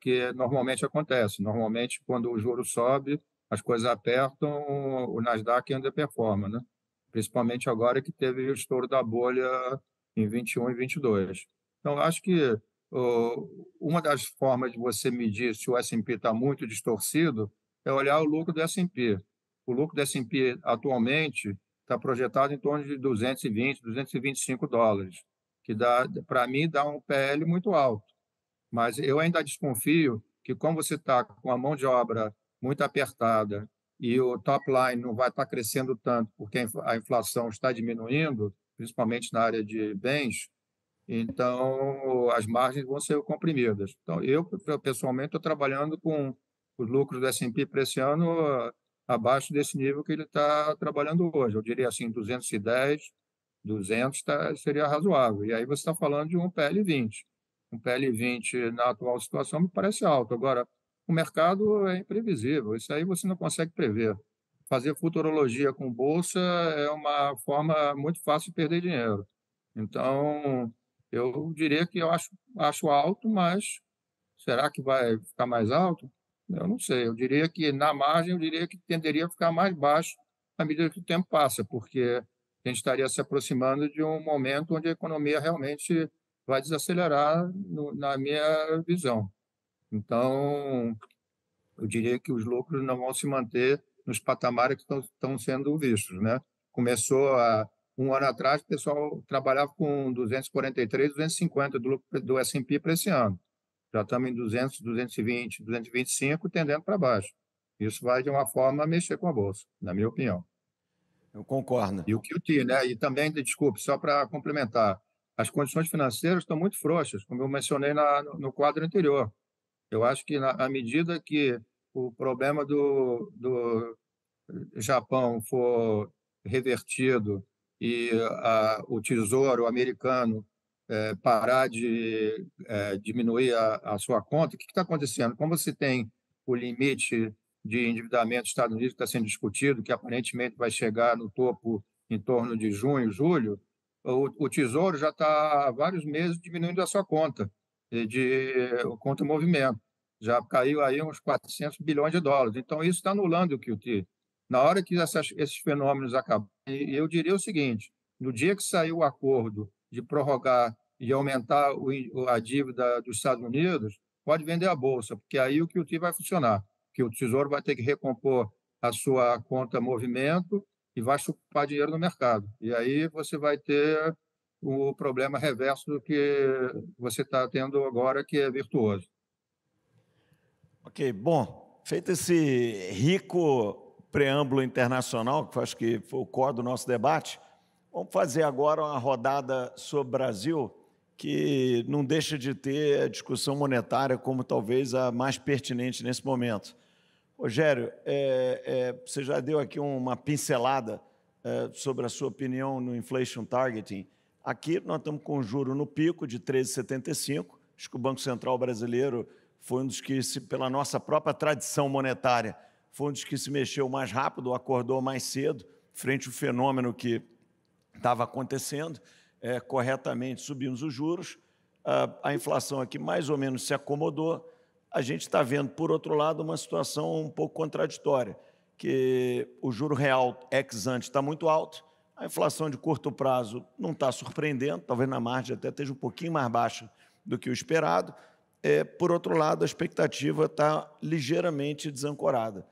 que normalmente acontece. Normalmente, quando o juro sobe, as coisas apertam, o Nasdaq underperforma, né? Principalmente agora que teve o estouro da bolha em 21 e 22. Então, acho que uma das formas de você medir se o S&P está muito distorcido é olhar o lucro do S&P. O lucro do S&P atualmente está projetado em torno de 220, 225 dólares, que para mim dá um PL muito alto. Mas eu ainda desconfio que, como você está com a mão de obra muito apertada e o top line não vai estar crescendo tanto porque a inflação está diminuindo, principalmente na área de bens, então as margens vão ser comprimidas. Então, eu pessoalmente estou trabalhando com os lucros do S&P para esse ano abaixo desse nível que ele está trabalhando hoje. Eu diria assim, 210, 200 seria razoável. E aí você está falando de um PL 20. Um PL 20 na atual situação me parece alto. Agora, o mercado é imprevisível. Isso aí você não consegue prever. Fazer futurologia com bolsa é uma forma muito fácil de perder dinheiro. Então, eu diria que eu acho alto, mas será que vai ficar mais alto? Eu não sei. Eu diria que, na margem, eu diria que tenderia a ficar mais baixo à medida que o tempo passa, porque a gente estaria se aproximando de um momento onde a economia realmente vai desacelerar, na minha visão. Então, eu diria que os lucros não vão se manter nos patamares que estão sendo vistos, né? Começou um ano atrás, o pessoal trabalhava com 243, 250 do lucro do S&P para esse ano. Já estamos em 200, 220, 225, tendendo para baixo. Isso vai, de uma forma, mexer com a Bolsa, na minha opinião. Eu concordo. E o QT, né? E também, desculpe, só para complementar, as condições financeiras estão muito frouxas, como eu mencionei no quadro anterior. Eu acho que, à medida que o problema do Japão for revertido e o Tesouro americano parar de diminuir a sua conta. O que está acontecendo? Como você tem o limite de endividamento dos Estados Unidos que está sendo discutido, que aparentemente vai chegar no topo em torno de junho, julho, o Tesouro já está há vários meses diminuindo a sua conta, o conta movimento. Já caiu aí uns 400 bilhões de dólares. Então, isso está anulando o QT. Na hora que esses fenômenos acabarem, eu diria o seguinte, no dia que sair o acordo de prorrogar e aumentar a dívida dos Estados Unidos, pode vender a Bolsa, porque aí o QT vai funcionar, porque o Tesouro vai ter que recompor a sua conta movimento e vai chupar dinheiro no mercado. E aí você vai ter o problema reverso do que você está tendo agora, que é virtuoso. Ok, bom, feito esse rico preâmbulo internacional, que acho que foi o core do nosso debate, vamos fazer agora uma rodada sobre o Brasil, que não deixa de ter a discussão monetária como talvez a mais pertinente nesse momento. Rogério, você já deu aqui uma pincelada sobre a sua opinião no inflation targeting. Aqui nós estamos com o juro no pico de 13,75. Acho que o Banco Central brasileiro foi um dos que, pela nossa própria tradição monetária, foi um dos que se mexeu mais rápido, acordou mais cedo, frente ao fenômeno que estava acontecendo. Corretamente subimos os juros, a inflação aqui mais ou menos se acomodou. A gente está vendo, por outro lado, uma situação um pouco contraditória, que o juro real ex-ante está muito alto, a inflação de curto prazo não está surpreendendo, talvez na margem até esteja um pouquinho mais baixa do que o esperado. Por outro lado, a expectativa está ligeiramente desancorada.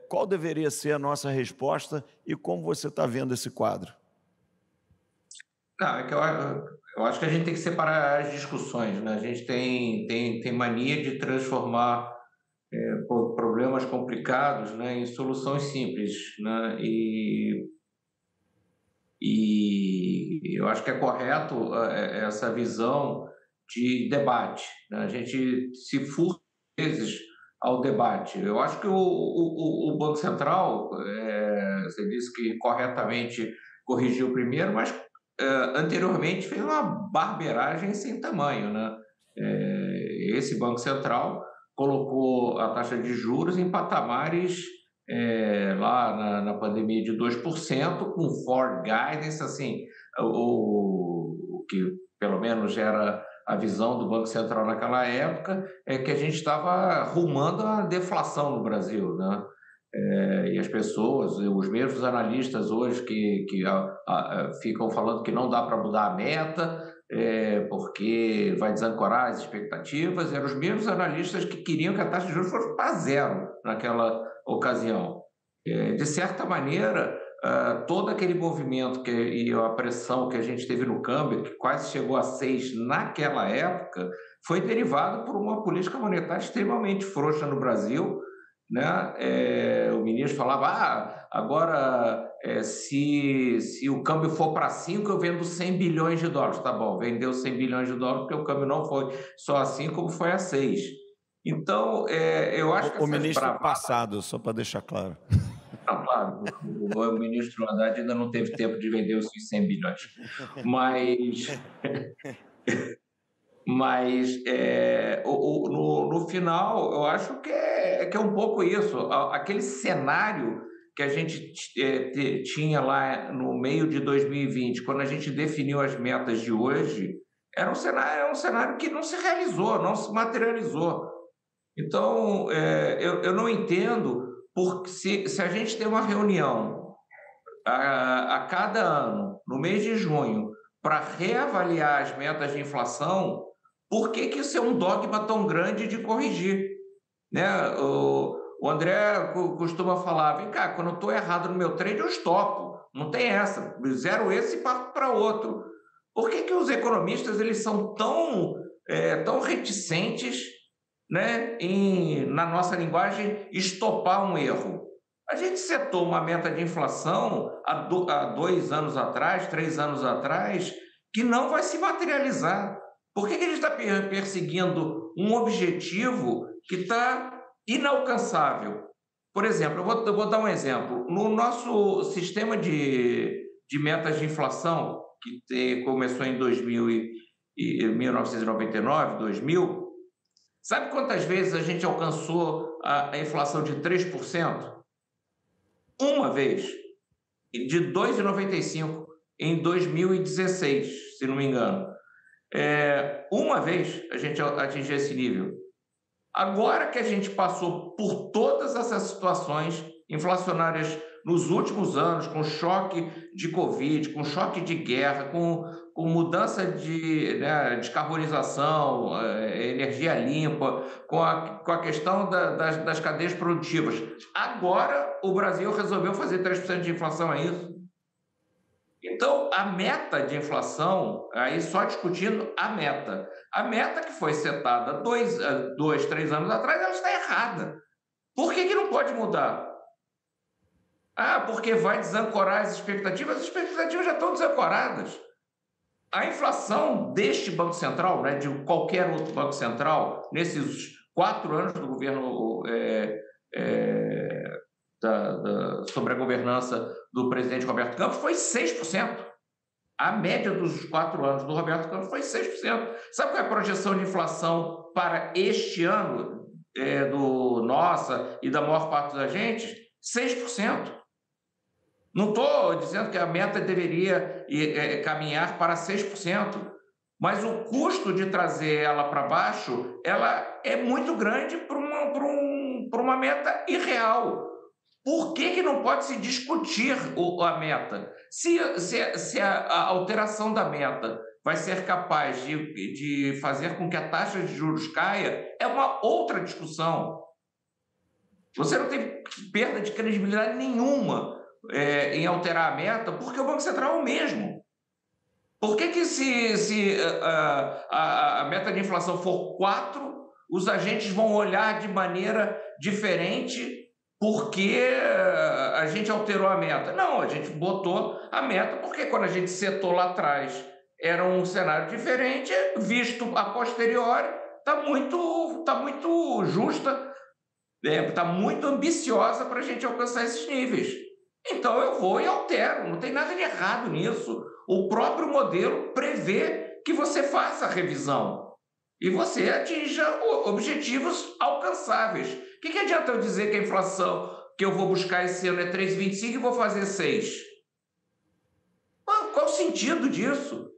Qual deveria ser a nossa resposta e como você está vendo esse quadro? Não, é que eu acho que a gente tem que separar as discussões, né? A gente tem mania de transformar problemas complicados, né, em soluções simples, né? E eu acho que é correto essa visão de debate, né? A gente se furta às vezes ao debate. Eu acho que o Banco Central, você disse que corretamente corrigiu primeiro, mas anteriormente fez uma barbeiragem sem tamanho, né? Esse Banco Central colocou a taxa de juros em patamares lá na pandemia de 2%, com forward guidance, assim, o que pelo menos era a visão do Banco Central naquela época, é que a gente estava rumando a deflação no Brasil, né? E as pessoas, os mesmos analistas hoje que ficam falando que não dá para mudar a meta, porque vai desancorar as expectativas, eram os mesmos analistas que queriam que a taxa de juros fosse para zero naquela ocasião. De certa maneira, todo aquele movimento e a pressão que a gente teve no câmbio, que quase chegou a 6 naquela época, foi derivado por uma política monetária extremamente frouxa no Brasil, né? O ministro falava, agora se o câmbio for para 5, eu vendo 100 bilhões de dólares. Tá bom, vendeu 100 bilhões de dólares porque o câmbio não foi só a 5, como foi a 6. Então, eu acho que... O ministro passado, só para deixar claro. Não, claro, o ministro Haddad ainda não teve tempo de vender os 100 bilhões. Mas no final, eu acho que é um pouco isso. Aquele cenário que a gente tinha lá no meio de 2020, quando a gente definiu as metas de hoje, era um cenário que não se realizou, não se materializou. Então, eu não entendo se a gente tem uma reunião a cada ano, no mês de junho, para reavaliar as metas de inflação, por que isso é um dogma tão grande de corrigir? Né? O André costuma falar, vem cá, quando eu estou errado no meu trade, eu estopo. Não tem essa. Zero esse e parto para outro. Por que os economistas eles são tão reticentes, né, na nossa linguagem, estopar um erro? A gente setou uma meta de inflação há 2 anos atrás, 3 anos atrás, que não vai se materializar. Por que a gente está perseguindo um objetivo que está inalcançável? Por exemplo, eu vou dar um exemplo. No nosso sistema de metas de inflação, que começou em 2000 1999, 2000, sabe quantas vezes a gente alcançou a inflação de 3%? Uma vez, de 2,95% em 2016, se não me engano. Uma vez a gente atingiu esse nível. Agora que a gente passou por todas essas situações inflacionárias nos últimos anos, com choque de Covid, com choque de guerra, com mudança de descarbonização, energia limpa, com a questão das cadeias produtivas. Agora o Brasil resolveu fazer 3% de inflação, é isso? Então, a meta de inflação, aí só discutindo a meta que foi setada 3 anos atrás, ela está errada. Por que não pode mudar? Porque vai desancorar as expectativas já estão desancoradas. A inflação deste Banco Central, de qualquer outro Banco Central, nesses 4 anos do governo sobre a governança do presidente Roberto Campos, foi 6%. A média dos 4 anos do Roberto Campos foi 6%. Sabe qual é a projeção de inflação para este ano do nossa e da maior parte dos agentes? 6%. Não estou dizendo que a meta deveria caminhar para 6%, mas o custo de trazer ela para baixo ela é muito grande para uma meta irreal. Por que não pode se discutir a meta? Se a alteração da meta vai ser capaz de fazer com que a taxa de juros caia, é uma outra discussão. Você não tem perda de credibilidade nenhuma em alterar a meta, porque o Banco Central é o mesmo. Por que se a meta de inflação for 4%, os agentes vão olhar de maneira diferente porque a gente alterou a meta? Não, a gente botou a meta porque quando a gente setou lá atrás era um cenário diferente, visto a posteriori, está muito justa, está muito ambiciosa para a gente alcançar esses níveis. Então eu vou e altero, não tem nada de errado nisso. O próprio modelo prevê que você faça a revisão e você atinja objetivos alcançáveis. O que adianta eu dizer que a inflação que eu vou buscar esse ano é 3,25 e vou fazer 6%? Qual o sentido disso?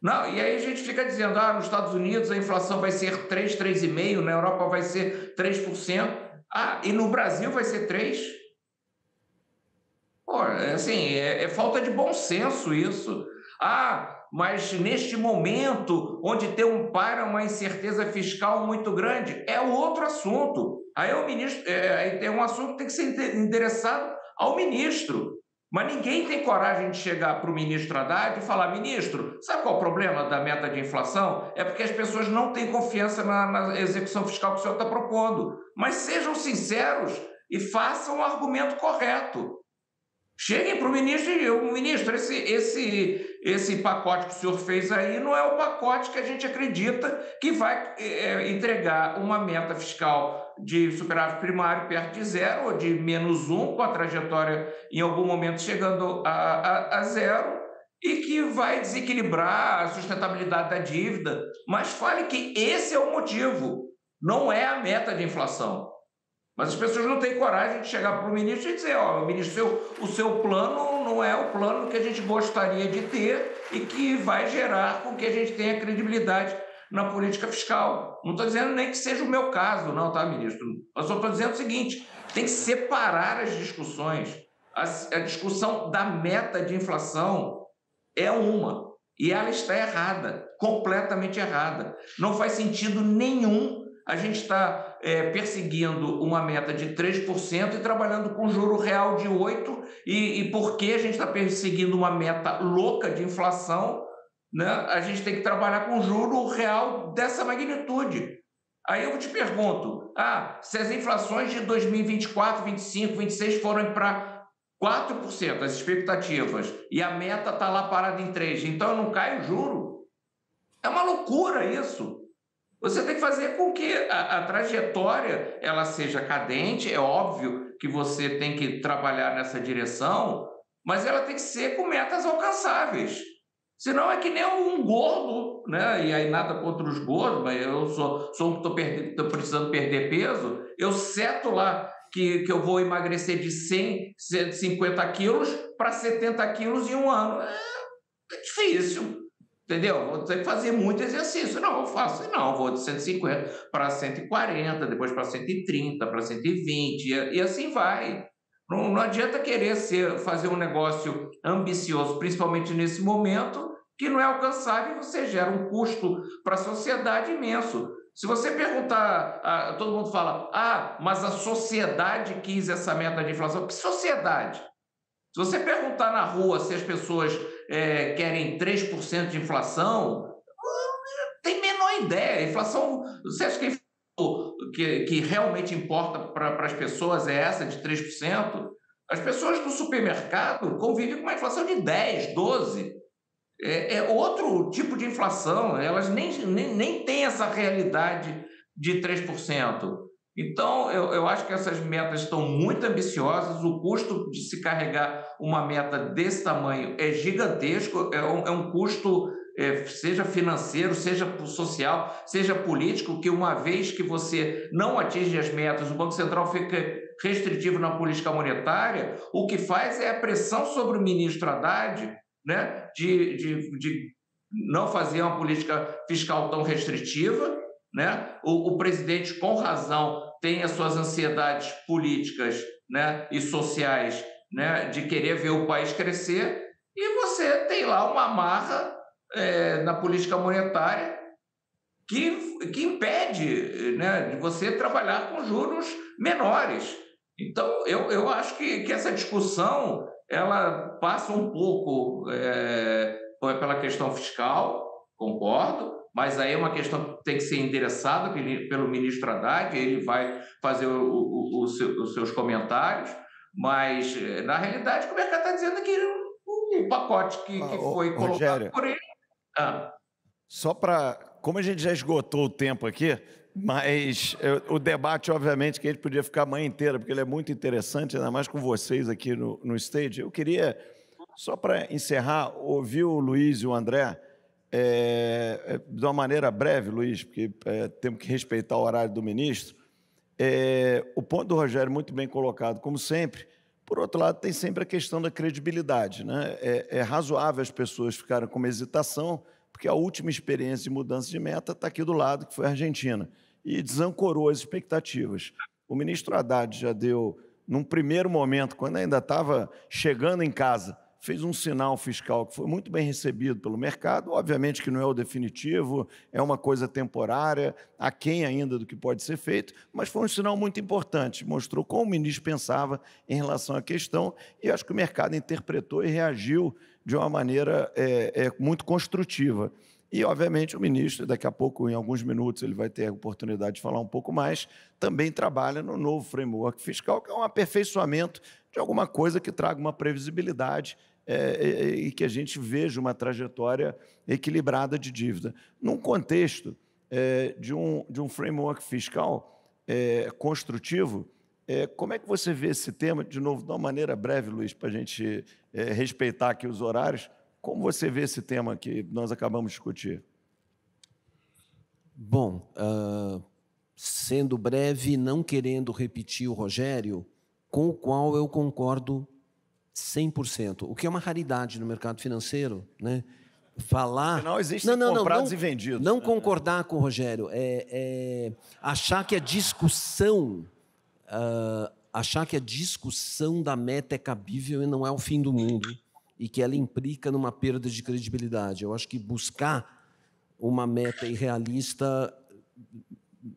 Não, e aí a gente fica dizendo, nos Estados Unidos a inflação vai ser 3%, 3,5%, na Europa vai ser 3%, e no Brasil vai ser 3%? Assim, é falta de bom senso isso. Mas neste momento, onde tem uma incerteza fiscal muito grande, é outro assunto. Aí tem um assunto que tem que ser endereçado ao ministro. Mas ninguém tem coragem de chegar para o ministro Haddad e falar: ministro, sabe qual é o problema da meta de inflação? É porque as pessoas não têm confiança na execução fiscal que o senhor está propondo. Mas sejam sinceros e façam o argumento correto. Cheguem para o ministro e digam: ministro, esse pacote que o senhor fez aí não é o pacote que a gente acredita que vai entregar uma meta fiscal de superávit primário perto de 0 ou de -1, com a trajetória em algum momento chegando a 0, e que vai desequilibrar a sustentabilidade da dívida. Mas fale que esse é o motivo, não é a meta de inflação. Mas as pessoas não têm coragem de chegar para o ministro e dizer: ministro, o seu plano não é o plano que a gente gostaria de ter e que vai gerar com que a gente tenha credibilidade na política fiscal. Não estou dizendo nem que seja o meu caso, não, tá, ministro? Eu só estou dizendo o seguinte: tem que separar as discussões. A discussão da meta de inflação é uma, e ela está errada, completamente errada. Não faz sentido nenhum a gente está perseguindo uma meta de 3% e trabalhando com juro real de 8%, e porque a gente está perseguindo uma meta louca de inflação, né, a gente tem que trabalhar com juro real dessa magnitude. Aí eu te pergunto, se as inflações de 2024, 25, 26 forem para 4%, as expectativas, e a meta está lá parada em 3%, então não cai o juro? É uma loucura isso. Você tem que fazer com que a trajetória ela seja cadente. É óbvio que você tem que trabalhar nessa direção, mas ela tem que ser com metas alcançáveis. Senão é que nem um gordo, né? E aí nada contra os gordos, mas eu sou um que estou precisando perder peso, eu seto lá que eu vou emagrecer de 100, 150 quilos para 70 quilos em um ano. É difícil, entendeu? Vou ter que fazer muito exercício. Não, eu faço, não, vou de 150 para 140, depois para 130, para 120, e assim vai. Não adianta querer fazer um negócio ambicioso, principalmente nesse momento, que não é alcançável e você gera um custo para a sociedade imenso. Se você perguntar, todo mundo fala, mas a sociedade quis essa meta de inflação. Que sociedade? Se você perguntar na rua se as pessoas querem 3% de inflação, não tem a menor ideia. A inflação, você acha que realmente importa para as pessoas é essa de 3%? As pessoas do supermercado convivem com uma inflação de 10%, 12%. É outro tipo de inflação, elas nem têm essa realidade de 3%. Então, eu acho que essas metas estão muito ambiciosas, o custo de se carregar uma meta desse tamanho é gigantesco, é um custo, seja financeiro, seja social, seja político, que uma vez que você não atinge as metas, o Banco Central fica restritivo na política monetária, o que faz é a pressão sobre o ministro Haddad, né, de não fazer uma política fiscal tão restritiva, né? O presidente, com razão, tem as suas ansiedades políticas, né, e sociais, né, de querer ver o país crescer, e você tem lá uma amarra na política monetária que impede, né, de você trabalhar com juros menores. Então, eu acho que essa discussão ela passa um pouco pela questão fiscal, concordo, mas aí é uma questão que tem que ser endereçada pelo ministro Haddad, ele vai fazer os seus comentários, mas, na realidade, o mercado está dizendo que o pacote que foi colocado Rogério, por ele... Só para... Como a gente já esgotou o tempo aqui, mas o debate, obviamente, que a gente podia ficar a manhã inteira, porque ele é muito interessante, ainda mais com vocês aqui no stage. Eu queria, só para encerrar, ouvir o Luiz e o André, de uma maneira breve, Luiz, porque temos que respeitar o horário do ministro. O ponto do Rogério, muito bem colocado, como sempre. Por outro lado, tem sempre a questão da credibilidade, né? É razoável as pessoas ficarem com uma hesitação, porque a última experiência de mudança de meta está aqui do lado, que foi a Argentina, e desancorou as expectativas. O ministro Haddad já deu, num primeiro momento, quando ainda estava chegando em casa, fez um sinal fiscal que foi muito bem recebido pelo mercado, obviamente que não é o definitivo, é uma coisa temporária, aquém ainda do que pode ser feito, mas foi um sinal muito importante, mostrou como o ministro pensava em relação à questão, e acho que o mercado interpretou e reagiu de uma maneira muito construtiva. E, obviamente, o ministro, daqui a pouco, em alguns minutos, ele vai ter a oportunidade de falar um pouco mais, também trabalha no novo framework fiscal, que é um aperfeiçoamento de alguma coisa que traga uma previsibilidade e que a gente veja uma trajetória equilibrada de dívida. Num contexto de um framework fiscal construtivo, como é que você vê esse tema, de novo, de uma maneira breve, Luiz, para a gente respeitar aqui os horários, como você vê esse tema que nós acabamos de discutir? Bom, sendo breve, não querendo repetir o Rogério, com o qual eu concordo 100%, o que é uma raridade no mercado financeiro, né? Falar... Afinal, existem comprados e vendidos. Não concordar com o Rogério, achar que a discussão... achar que a discussão da meta é cabível e não é o fim do mundo, e que ela implica numa perda de credibilidade. Eu acho que buscar uma meta irrealista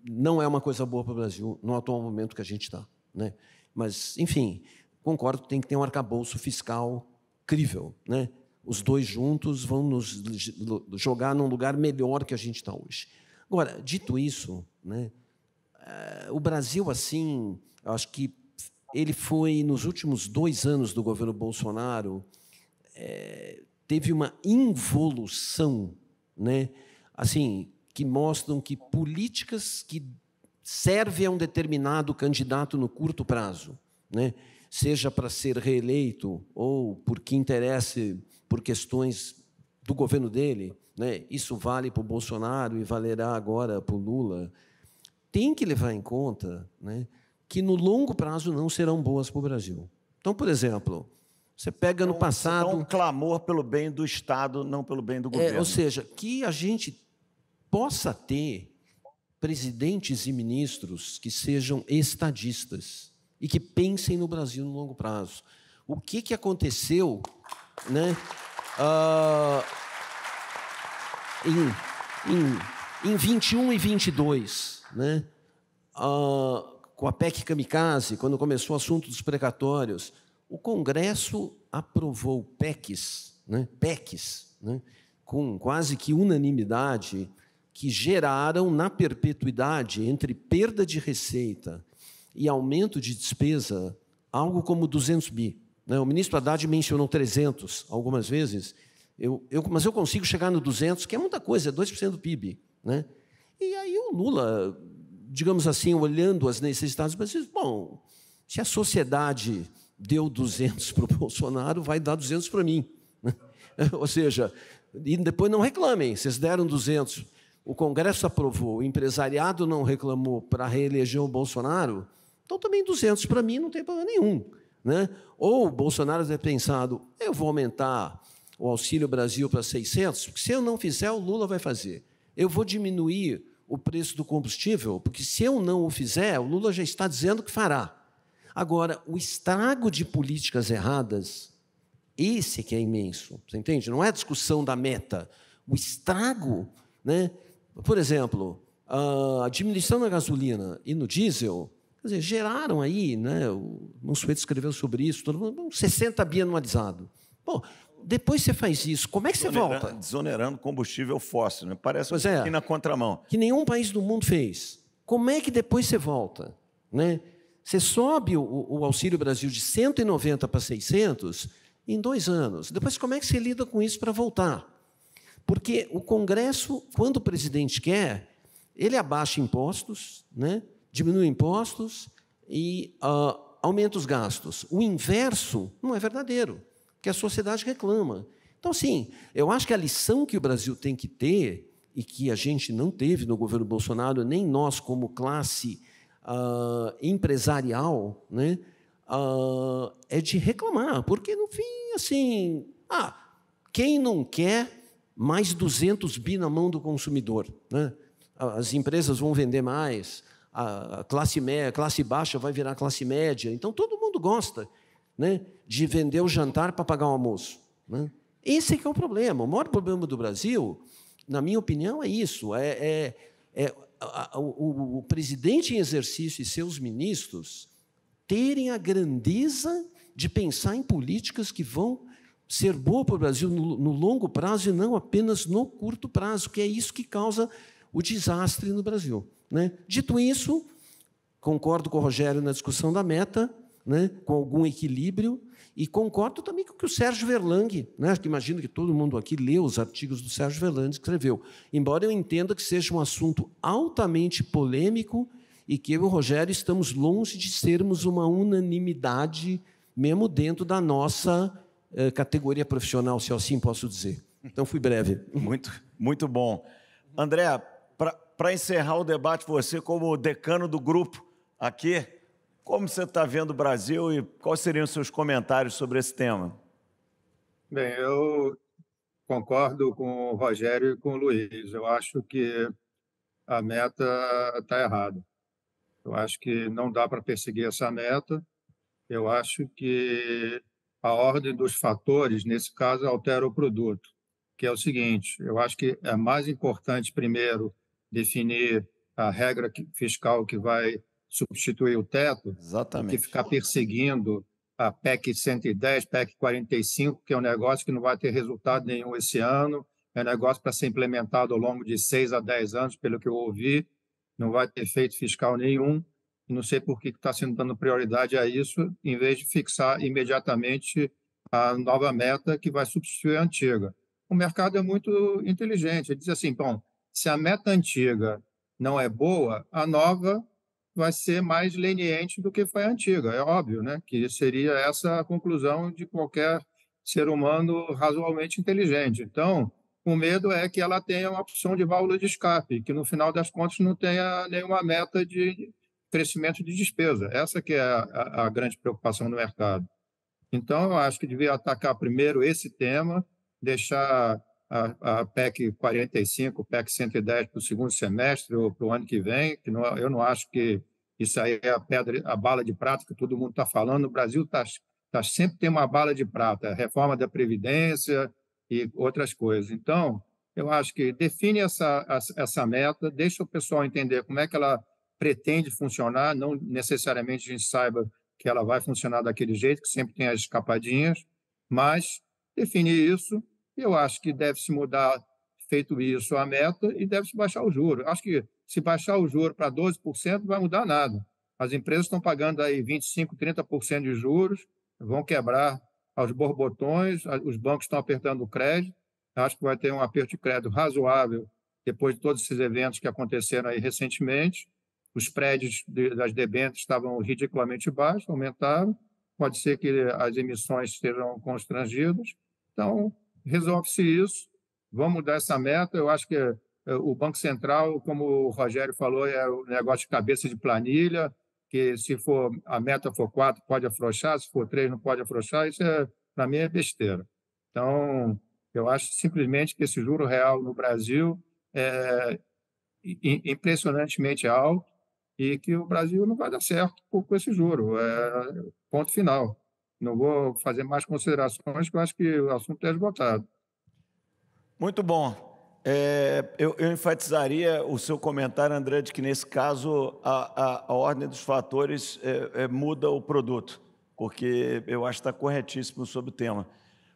não é uma coisa boa para o Brasil, no atual momento que a gente está, né? Mas, enfim, concordo que tem que ter um arcabouço fiscal crível, né? Os dois juntos vão nos jogar num lugar melhor que a gente está hoje. Agora, dito isso, né, o Brasil, assim, eu acho que ele foi, nos últimos 2 anos do governo Bolsonaro, teve uma involução, né, assim, que mostram que políticas que servem a um determinado candidato no curto prazo, né, seja para ser reeleito ou porque interesse por questões do governo dele, né? Isso vale para o Bolsonaro e valerá agora para o Lula, tem que levar em conta, né, que no longo prazo não serão boas para o Brasil. Então, por exemplo, você pega no passado... Então, um clamor pelo bem do Estado, não pelo bem do governo. Ou seja, que a gente possa ter presidentes e ministros que sejam estadistas e que pensem no Brasil no longo prazo. O que aconteceu, né, em 21 e 22, né, com a PEC Kamikaze, quando começou o assunto dos precatórios, o Congresso aprovou PECs, né, com quase que unanimidade, que geraram, na perpetuidade, entre perda de receita e aumento de despesa, algo como 200 bi. Né? O ministro Haddad mencionou 300 algumas vezes, mas eu consigo chegar no 200, que é muita coisa, é 2% do PIB. Né? E aí o Lula, digamos assim, olhando as necessidades, mas diz, bom, se a sociedade deu 200 para o Bolsonaro, vai dar 200 para mim. Ou seja, e depois não reclamem, vocês deram 200, o Congresso aprovou, o empresariado não reclamou para reeleger o Bolsonaro, então também 200 para mim não tem problema nenhum. Né? Ou o Bolsonaro ter pensado, eu vou aumentar o Auxílio Brasil para 600, porque se eu não fizer, o Lula vai fazer. Eu vou diminuir o preço do combustível, porque se eu não o fizer, o Lula já está dizendo que fará. Agora, o estrago de políticas erradas, esse que é imenso, você entende? Não é a discussão da meta. O estrago, né? Por exemplo, a diminuição na gasolina e no diesel, quer dizer, geraram aí, né? O Mansueto escreveu sobre isso, todo mundo, 60 bi anualizado. Pô, depois você faz isso, como é que você volta? Desonerando combustível fóssil, né? Parece aqui na contramão. Que nenhum país do mundo fez. Como é que depois você volta? Né? Você sobe o Auxílio Brasil de 190 para 600 em 2 anos. Depois, como é que você lida com isso para voltar? Porque o Congresso, quando o presidente quer, ele abaixa impostos, né? Diminui impostos e aumenta os gastos. O inverso não é verdadeiro, porque a sociedade reclama. Então, assim, eu acho que a lição que o Brasil tem que ter, e que a gente não teve no governo Bolsonaro, nem nós como classe empresarial, né, é de reclamar, porque, no fim, assim, quem não quer mais 200 bi na mão do consumidor? Né? As empresas vão vender mais, a classe baixa vai virar classe média, então todo mundo gosta, né, de vender o jantar para pagar o almoço. Né? Esse que é o problema. O maior problema do Brasil, na minha opinião, é isso, o presidente em exercício e seus ministros terem a grandeza de pensar em políticas que vão ser boas para o Brasil no longo prazo e não apenas no curto prazo, que é isso que causa o desastre no Brasil. Né? Dito isso, concordo com o Rogério na discussão da meta, né, com algum equilíbrio, e concordo também com o que o Sérgio Verlang, né, que imagino que todo mundo aqui leu os artigos do Sérgio Verlang, que escreveu, embora eu entenda que seja um assunto altamente polêmico e que eu e o Rogério estamos longe de sermos uma unanimidade, mesmo dentro da nossa categoria profissional, se assim posso dizer. Então, fui breve. Muito bom. André, para encerrar o debate, você como decano do grupo aqui, como você está vendo o Brasil e quais seriam os seus comentários sobre esse tema? Bem, eu concordo com o Rogério e com o Luiz. Eu acho que a meta está errada. Eu acho que não dá para perseguir essa meta. Eu acho que a ordem dos fatores, nesse caso, altera o produto, que é o seguinte, eu acho que é mais importante, primeiro, definir a regra fiscal que vai substituir o teto, do que ficar perseguindo a PEC 110, PEC 45, que é um negócio que não vai ter resultado nenhum esse ano, é um negócio para ser implementado ao longo de 6 a 10 anos, pelo que eu ouvi, não vai ter efeito fiscal nenhum, e não sei por que está sendo dando prioridade a isso, em vez de fixar imediatamente a nova meta que vai substituir a antiga. O mercado é muito inteligente, ele diz assim, bom, se a meta antiga não é boa, a nova vai ser mais leniente do que foi a antiga. É óbvio, né, que seria essa a conclusão de qualquer ser humano razoavelmente inteligente. Então, o medo é que ela tenha uma opção de válvula de escape, que no final das contas não tenha nenhuma meta de crescimento de despesa. Essa que é a grande preocupação do mercado. Então, eu acho que devia atacar primeiro esse tema, deixar a PEC 45, PEC 110 para o segundo semestre ou para o ano que vem, que não, eu não acho que isso aí é a bala de prata que todo mundo está falando. No Brasil sempre tem uma bala de prata, a reforma da Previdência e outras coisas. Então, eu acho que define essa meta, deixa o pessoal entender como é que ela pretende funcionar, não necessariamente a gente saiba que ela vai funcionar daquele jeito, que sempre tem as escapadinhas, mas definir isso, eu acho que deve-se mudar, feito isso, a meta e deve-se baixar o juro. Acho que se baixar o juro para 12%, não vai mudar nada. As empresas estão pagando aí 25%, 30% de juros, vão quebrar aos borbotões, os bancos estão apertando o crédito, acho que vai ter um aperto de crédito razoável depois de todos esses eventos que aconteceram aí recentemente. Os prédios das debêntures estavam ridiculamente baixos, aumentaram, pode ser que as emissões estejam constrangidas. Então, resolve-se isso, vamos mudar essa meta. Eu acho que o Banco Central, como o Rogério falou, é o negócio de cabeça de planilha, que se a meta for 4, pode afrouxar, se for 3, não pode afrouxar. Isso, para mim, é besteira. Então, eu acho simplesmente que esse juro real no Brasil é impressionantemente alto, e que o Brasil não vai dar certo com esse juro. Ponto final. Não vou fazer mais considerações, porque eu acho que o assunto é esgotado. Muito bom. Eu enfatizaria o seu comentário, André, de que, nesse caso, a ordem dos fatores muda o produto, porque eu acho que está corretíssimo sobre o tema.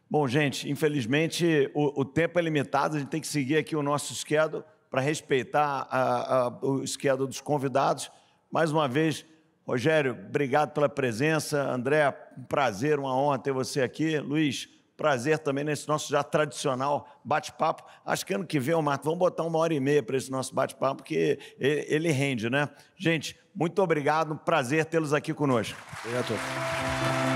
Bom, gente, infelizmente, o tempo é limitado, a gente tem que seguir aqui o nosso schedule para respeitar o schedule dos convidados. Mais uma vez, Rogério, obrigado pela presença. André, um prazer, uma honra ter você aqui. Luiz, prazer também nesse nosso já tradicional bate-papo. Acho que ano que vem, Marco, vamos botar 1h30 para esse nosso bate-papo, porque ele rende, né? Gente, muito obrigado, prazer tê-los aqui conosco. Obrigado a todos.